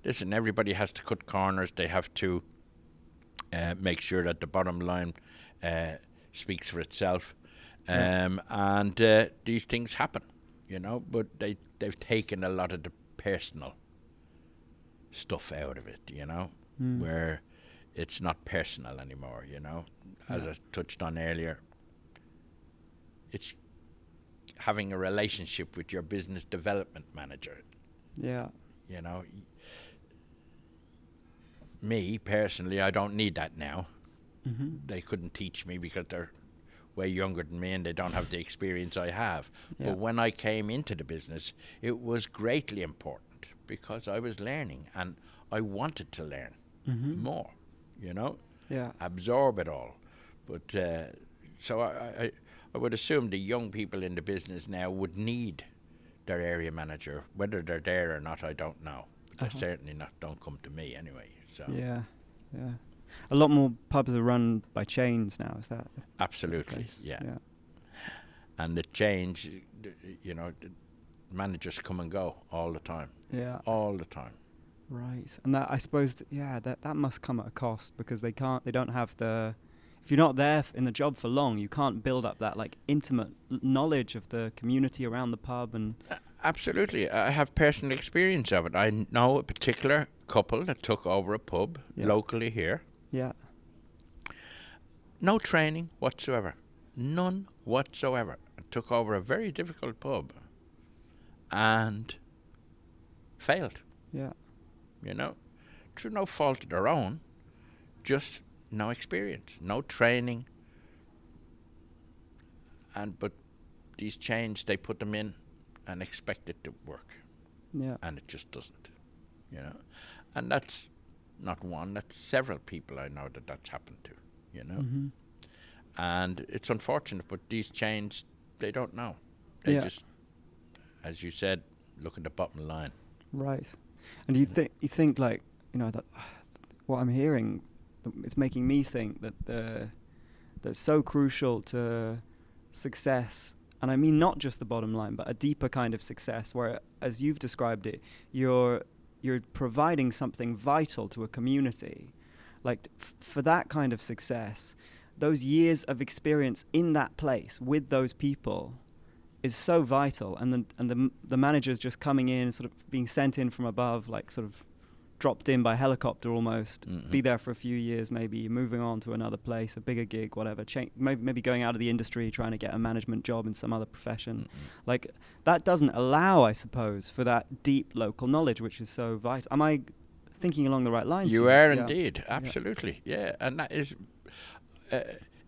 Listen, everybody has to cut corners. They have to make sure that the bottom line speaks for itself. And these things happen, you know, but they've taken a lot of the personal stuff out of it, you know, where it's not personal anymore, you know. As I touched on earlier, it's having a relationship with your business development manager. Yeah. You know, me personally, I don't need that now. They couldn't teach me because they're way younger than me and they don't have the experience I have. Yeah. But when I came into the business, it was greatly important because I was learning and I wanted to learn more, you know, Yeah. absorb it all. But so I would assume the young people in the business now would need their area manager. Whether they're there or not, I don't know. They're certainly not. Don't come to me anyway. So Yeah. A lot more pubs are run by chains now. Is that absolutely, the case? yeah. Yeah. And the change, you know, the managers come and go all the time. Yeah. All the time. Right. And that, I suppose, that must come at a cost because they don't have the. If you're not there in the job for long, you can't build up that like intimate knowledge of the community around the pub and. Absolutely. I have personal experience of it. I know a particular couple that took over a pub locally here. Yeah. No training whatsoever. None whatsoever. Took over a very difficult pub and failed. Yeah. You know, through no fault of their own, just no experience, no training. But these chains, they put them in and expect it to work. Yeah. And it just doesn't, you know. And that's not one, that's several people I know that's happened to, you know. And it's unfortunate, but these chains, they don't know. They just, as you said, look at the bottom line. Right. And you think like, you know, that what I'm hearing, it's making me think that that's so crucial to success. And I mean not just the bottom line, but a deeper kind of success where, as you've described it, you're providing something vital to a community. Like for that kind of success, those years of experience in that place with those people is so vital. And the managers just coming in, sort of being sent in from above, like sort of dropped in by helicopter almost, be there for a few years, maybe moving on to another place, a bigger gig, whatever, maybe going out of the industry, trying to get a management job in some other profession. Like that doesn't allow, I suppose, for that deep local knowledge, which is so vital. Am I thinking along the right lines? You are indeed, absolutely, yeah. And that is,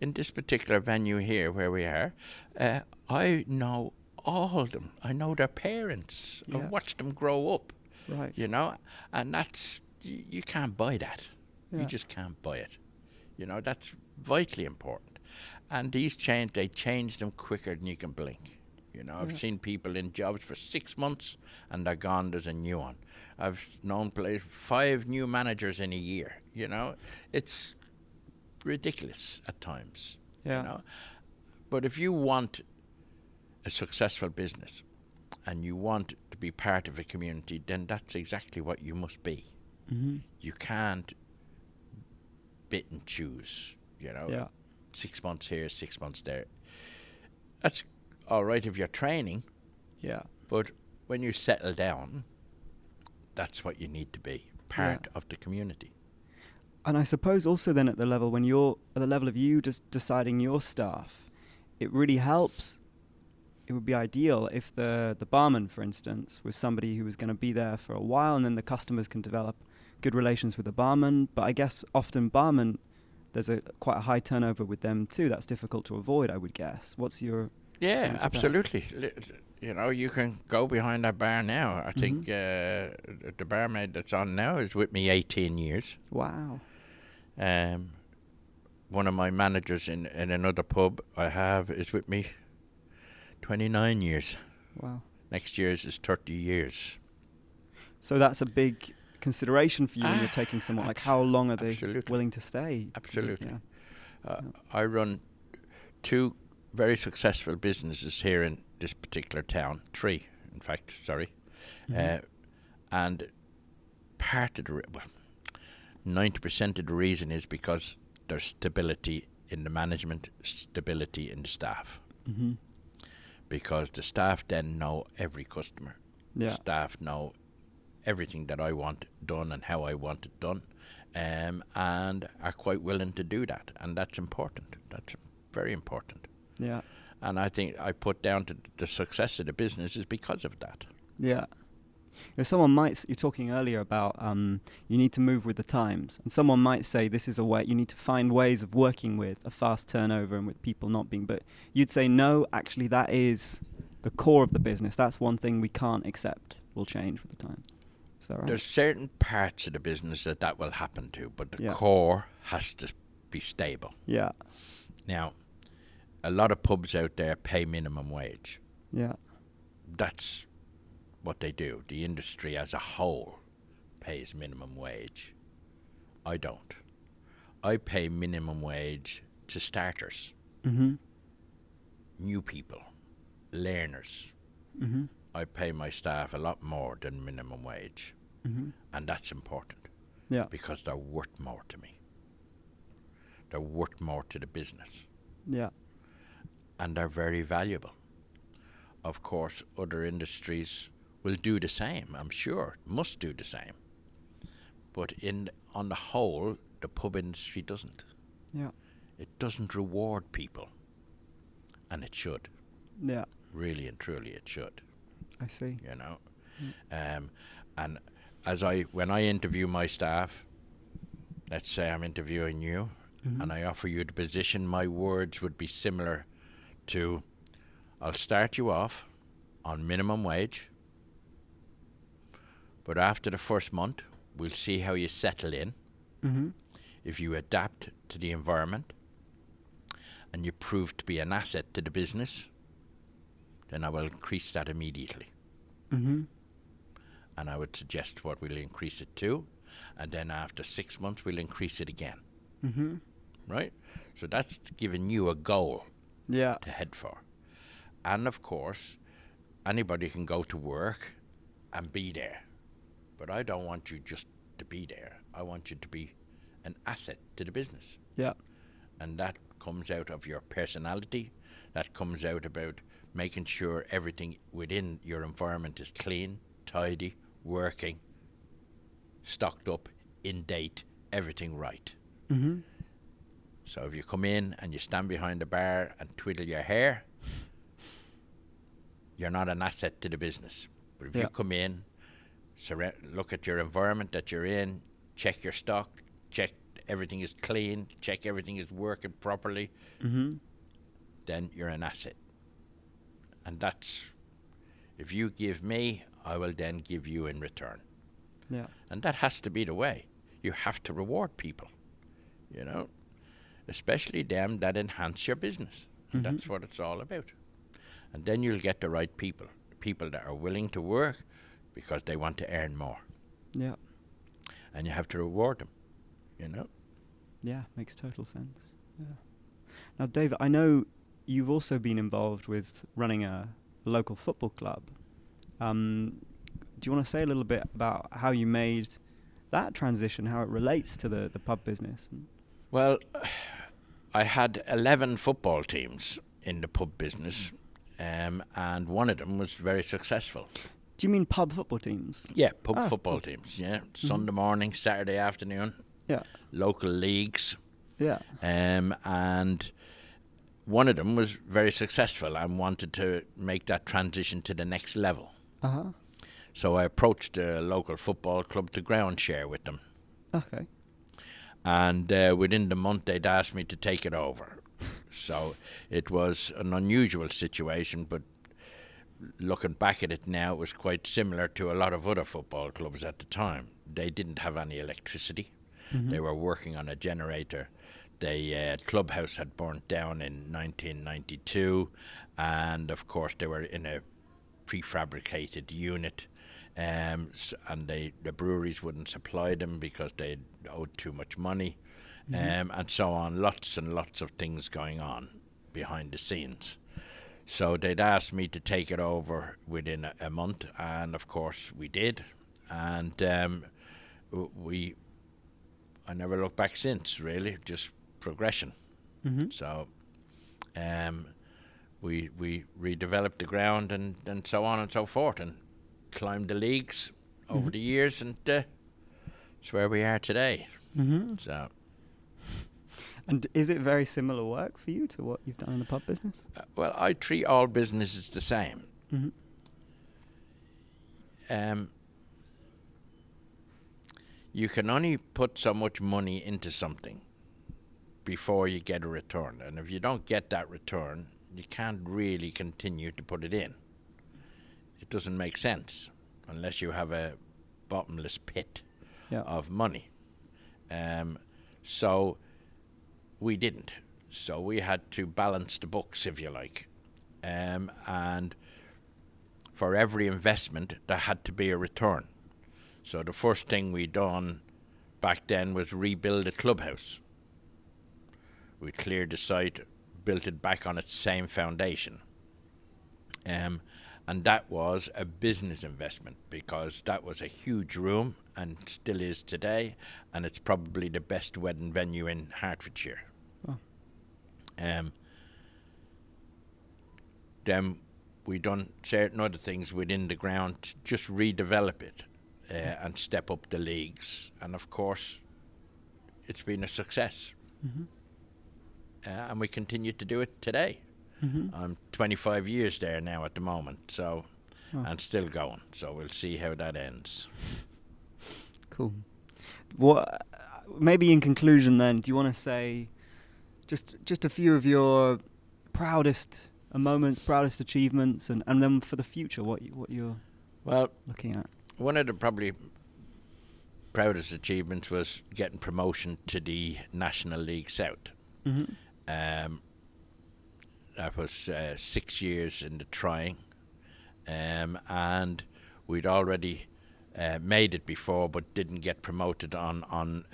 in this particular venue here where we are, I know all of them. I know their parents. I've watched them grow up. Right. You know, and that's, you can't buy that. Yeah. You just can't buy it. You know, that's vitally important. And these chains, they change them quicker than you can blink. You know, I've seen people in jobs for 6 months and they're gone, there's a new one. I've known 5 new managers in a year. You know, it's ridiculous at times. Yeah. You know? But if you want a successful business, and you want to be part of a community, then that's exactly what you must be. You can't bit and choose, you know. Yeah. 6 months here, 6 months there. That's all right if you're training. Yeah. But when you settle down, that's what you need to be, part of the community. And I suppose also then at the level when you're at the level of you just deciding your staff, it really helps. It would be ideal if the barman, for instance, was somebody who was going to be there for a while, and then the customers can develop good relations with the barman. But I guess often barman, there's quite a high turnover with them too. That's difficult to avoid, I would guess. What's your Yeah, absolutely. You know, you can go behind that bar now. I think the barmaid that's on now is with me 18 years. Wow. One of my managers in another pub I have is with me 29 years. Wow. Next year's is 30 years. So that's a big consideration for you when you're taking someone. Like, how long are they willing to stay? Absolutely. Yeah. I run 2 very successful businesses here in this particular town. 3, in fact, sorry. And part of the 90% of the reason is because there's stability in the management, stability in the staff. Because the staff then know every customer. Yeah. Staff know everything that I want done and how I want it done, and are quite willing to do that. And that's important. That's very important. Yeah. And I think I put down to the success of the business is because of that. Yeah. Someone might, you're talking earlier about you need to move with the times, and someone might say this is a way, you need to find ways of working with a fast turnover and with people not being, but you'd say no, actually that is the core of the business. That's one thing we can't accept will change with the time. Is that right? There's certain parts of the business that will happen to, but the Yeah. core has to be stable. Yeah. Now, a lot of pubs out there pay minimum wage. Yeah. That's what they do. The industry as a whole pays minimum wage. I don't. I pay minimum wage to starters, new people, learners. I pay my staff a lot more than minimum wage, and that's important. Yeah. Because they're worth more to me. They're worth more to the business. Yeah. And they're very valuable. Of course, other industries will do the same, I'm sure, must do the same. But on the whole, the pub industry doesn't. Yeah. It doesn't reward people. And it should. Yeah. Really and truly it should. I see. You know? And when I interview my staff, let's say I'm interviewing you, and I offer you the position, my words would be similar to, I'll start you off on minimum wage, but after the first month, we'll see how you settle in. If you adapt to the environment and you prove to be an asset to the business, then I will increase that immediately. And I would suggest what we'll increase it to, and then after 6 months, we'll increase it again. Right? So that's giving you a goal to head for. And of course, anybody can go to work and be there. But I don't want you just to be there. I want you to be an asset to the business. Yeah. And that comes out of your personality. That comes out about making sure everything within your environment is clean, tidy, working, stocked up, in date, everything right. So if you come in and you stand behind the bar and twiddle your hair, you're not an asset to the business. But if you come in, look at your environment that you're in, check your stock, check everything is clean, check everything is working properly, then you're an asset. And that's, if you give me, I will then give you in return. Yeah. And that has to be the way. You have to reward people, you know, especially them that enhance your business. And that's what it's all about. And then you'll get the right people that are willing to work because they want to earn more. Yeah. And you have to reward them, you know. Yeah, makes total sense. Yeah. Now, David, I know you've also been involved with running a local football club. Do you want to say a little bit about how you made that transition, how it relates to the pub business? Well, I had 11 football teams in the pub business, and one of them was very successful. Do you mean pub football teams? Yeah, pub football teams, yeah. Sunday morning, Saturday afternoon. Yeah. Local leagues. Yeah. And one of them was very successful and wanted to make that transition to the next level. So I approached the local football club to ground share with them. Okay. And within the month, they'd asked me to take it over. So it was an unusual situation, but looking back at it now, it was quite similar to a lot of other football clubs at the time. They didn't have any electricity. They were working on a generator. The clubhouse had burnt down in 1992, and of course they were in a prefabricated unit, and the breweries wouldn't supply them because they owed too much money, and so on. Lots and lots of things going on behind the scenes. So they'd asked me to take it over within a month, and of course we did. And I never looked back since, really, just progression. So we redeveloped the ground and so on and so forth, and climbed the leagues over the years, and it's where we are today. So. And is it very similar work for you to what you've done in the pub business? Well, I treat all businesses the same. You can only put so much money into something before you get a return. And if you don't get that return, you can't really continue to put it in. It doesn't make sense unless you have a bottomless pit of money. So we didn't. So we had to balance the books, if you like. And for every investment, there had to be a return. So the first thing we done back then was rebuild a clubhouse. We cleared the site, built it back on its same foundation. And that was a business investment, because that was a huge room and still is today, and it's probably the best wedding venue in Hertfordshire. Oh. Then we done certain other things within the ground to just redevelop it and step up the leagues, and of course it's been a success. And we continue to do it today. I'm 25 years there now at the moment, so and still going, so we'll see how that ends. Cool. What, maybe in conclusion then, do you want to say just a few of your proudest moments, proudest achievements, and then for the future, what you're looking at? One of the probably proudest achievements was getting promotion to the National League South. That was 6 years in the trying, and we'd already made it before, but didn't get promoted on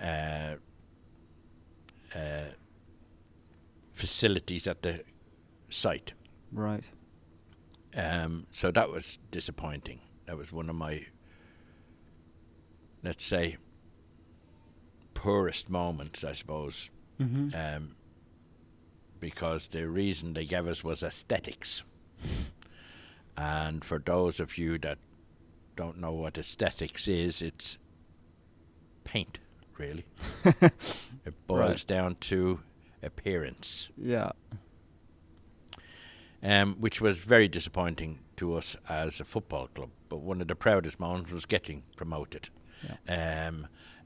facilities at the site. Right. So that was disappointing. That was one of my, let's say, poorest moments, I suppose. Because the reason they gave us was aesthetics. And for those of you that don't know what aesthetics is, it's paint, really. It boils down to appearance. Yeah. Which was very disappointing to us as a football club. But one of the proudest moments was getting promoted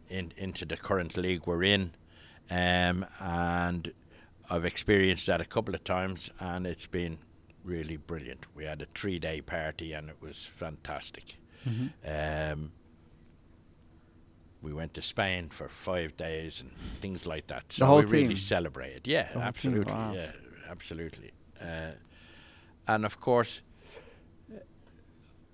into the current league we're in. And I've experienced that a couple of times, and it's been really brilliant. We had a 3-day party, and it was fantastic. We went to Spain for 5 days and things like that. So the whole we really team celebrated. Yeah, the absolutely. Wow. Yeah, absolutely. And of course,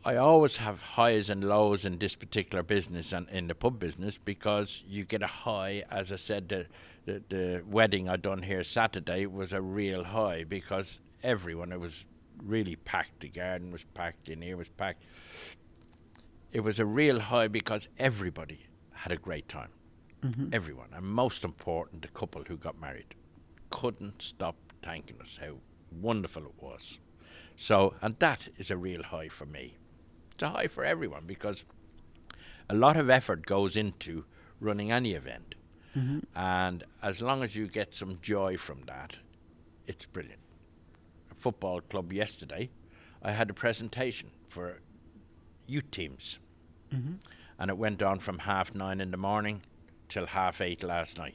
I always have highs and lows in this particular business and in the pub business, because you get a high. As I said, the wedding I done here Saturday was a real high, because everyone, it was really packed. The garden was packed, in here was packed. It was a real high because everybody had a great time. Everyone, and most important, the couple who got married couldn't stop thanking us how wonderful it was. So, and that is a real high for me. It's a high for everyone, because a lot of effort goes into running any event. And as long as you get some joy from that, it's brilliant. A football club yesterday, I had a presentation for youth teams. And it went on from 9:30 in the morning till 8:30 last night.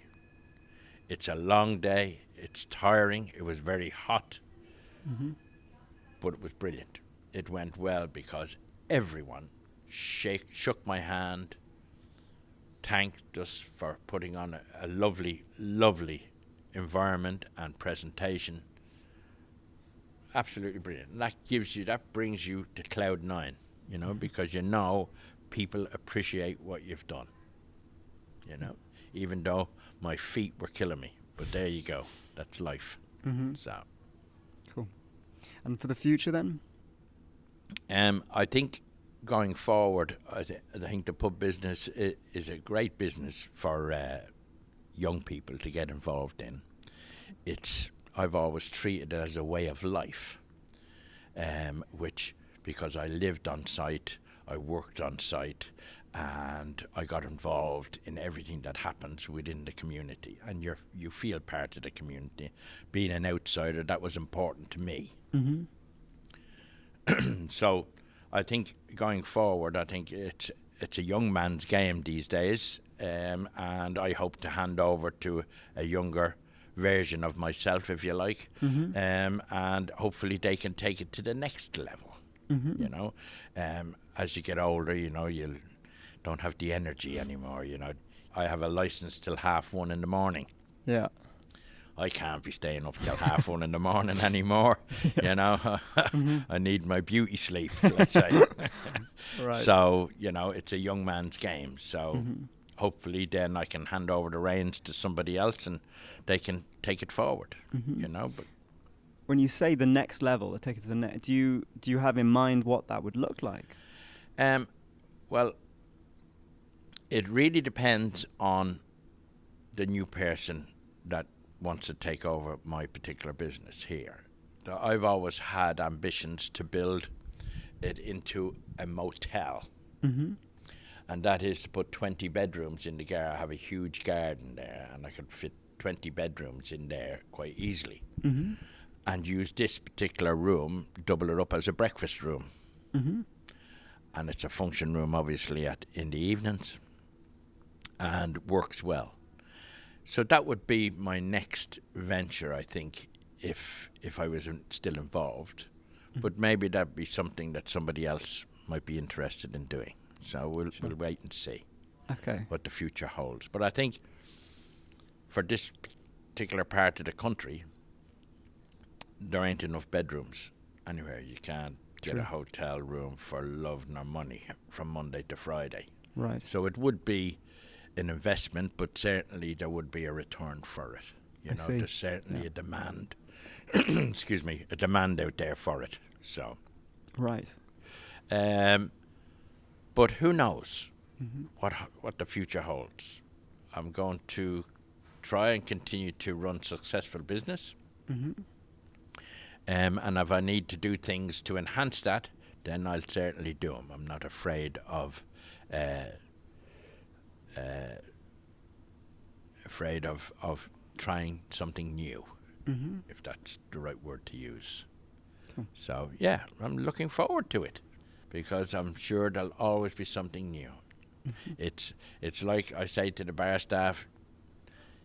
It's a long day. It's tiring. It was very hot. But it was brilliant. It went well because everyone shook my hand, thanked us for putting on a lovely, lovely environment and presentation. absolutely brilliant. And that brings you to cloud 9, because people appreciate what you've done, even though my feet were killing me. But there you go. That's life. Mm-hmm. So, cool. And for the future then? I think going forward, I think the pub business is a great business for young people to get involved in. I've always treated it as a way of life, which, because I lived on site, I worked on site, and I got involved in everything that happens within the community, and you feel part of the community. Being an outsider, that was important to me. Mm-hmm. So I think going forward, I think it's a young man's game these days, and I hope to hand over to a younger version of myself, if you like, mm-hmm. And hopefully they can take it to the next level. Mm-hmm. As you get older, you don't have the energy anymore. I have a license till 1:30 in the morning. Yeah. I can't be staying up till 1:30 in the morning anymore. Mm-hmm. I need my beauty sleep, let's say. Right. So, it's a young man's game. So mm-hmm. hopefully then I can hand over the reins to somebody else and they can take it forward, mm-hmm. But when you say the next level, take it to the next, do you have in mind what that would look like? Well, it really depends on the new person that wants to take over my particular business here. I've always had ambitions to build it into a motel. Mm-hmm. And that is to put 20 bedrooms in the garden. I have a huge garden there, and I could fit 20 bedrooms in there quite easily. Mm-hmm. And use this particular room, double it up as a breakfast room. Mm-hmm. And it's a function room, obviously, in the evenings, and works well. So that would be my next venture, I think, if I was still involved. Mm-hmm. But maybe that'd be something that somebody else might be interested in doing. So we'll wait and see what the future holds. But I think for this particular part of the country, there ain't enough bedrooms anywhere. You can't get a hotel room for love nor money from Monday to Friday. Right. So it would be an investment, but certainly there would be a return for it. There's certainly a demand. Excuse me, a demand out there for it. So. Right. But who knows mm-hmm. what the future holds. I'm going to try and continue to run successful business. Mm-hmm. And if I need to do things to enhance that, then I'll certainly do them. I'm not afraid of trying something new, mm-hmm. if that's the right word to use. Cool. So, yeah, I'm looking forward to it, because I'm sure there'll always be something new. Mm-hmm. It's like I say to the bar staff,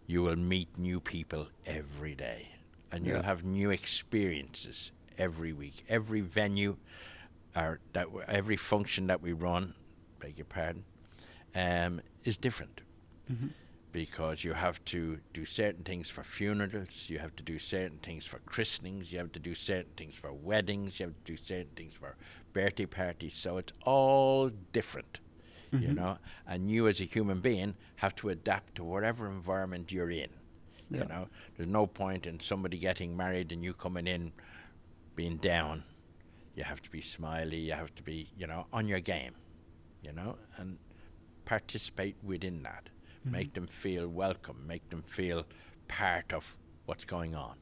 you will meet new people every day. And you'll have new experiences every week. Every venue, every function that we run, beg your pardon, is different. Mm-hmm. Because you have to do certain things for funerals, you have to do certain things for christenings, you have to do certain things for weddings, you have to do certain things for birthday parties. So it's all different, mm-hmm. And you as a human being have to adapt to whatever environment you're in. Yeah. There's no point in somebody getting married and you coming in being down. You have to be smiley, you have to be, on your game, and participate within that. Mm-hmm. Make them feel welcome, make them feel part of what's going on.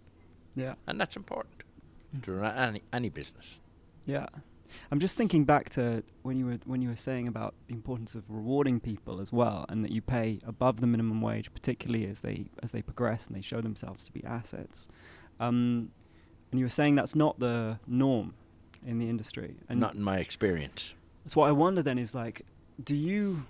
Yeah. And that's important to run any business. Yeah. I'm just thinking back to when you were saying about the importance of rewarding people as well, and that you pay above the minimum wage, particularly as they progress and they show themselves to be assets. And you were saying that's not the norm in the industry. And not in my experience. So what I wonder then is, like, do you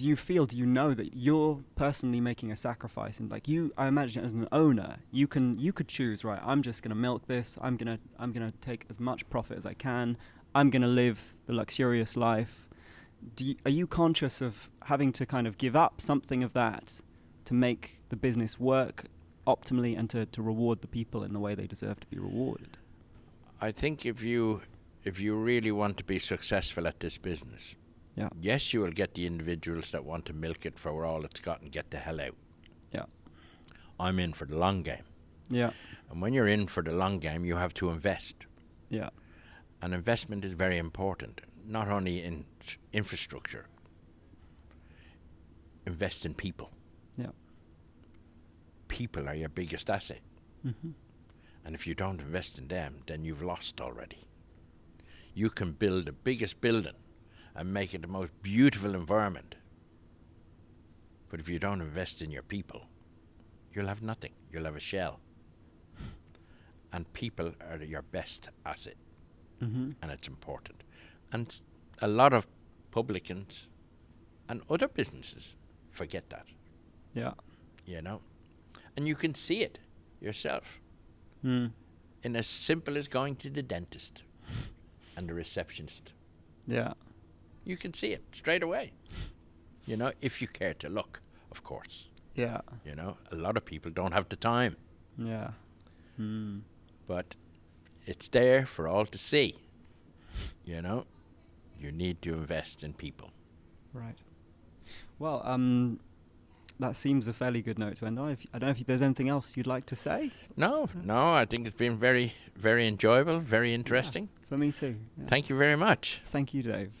know that you're personally making a sacrifice? And I imagine as an owner, you could choose, right, I'm just going to milk this. I'm going to take as much profit as I can. I'm going to live the luxurious life. Are you conscious of having to kind of give up something of that to make the business work optimally and to reward the people in the way they deserve to be rewarded? I think if you really want to be successful at this business, Yeah. yes, you will get the individuals that want to milk it for all it's got and get the hell out. Yeah. I'm in for the long game. Yeah. And when you're in for the long game, you have to invest. Yeah. And investment is very important, not only in infrastructure. Invest in people. Yeah. People are your biggest asset. Mm-hmm. And if you don't invest in them, then you've lost already. You can build the biggest building and make it the most beautiful environment. But if you don't invest in your people, you'll have nothing. You'll have a shell. And people are your best asset. Mm-hmm. And it's important. And a lot of publicans and other businesses forget that, Yeah. you know. And you can see it yourself Mm. in as simple as going to the dentist and the receptionist. Yeah. You can see it straight away, you know, if you care to look, of course. Yeah. You know, a lot of people don't have the time, Yeah. Mm. but it's there for all to see, you know. You need to invest in people. Right. Well, that seems a fairly good note to end on. I don't know if there's anything else you'd like to say. No, I think it's been very, very enjoyable, very interesting. Yeah, for me too. Yeah. Thank you very much. Thank you, Dave.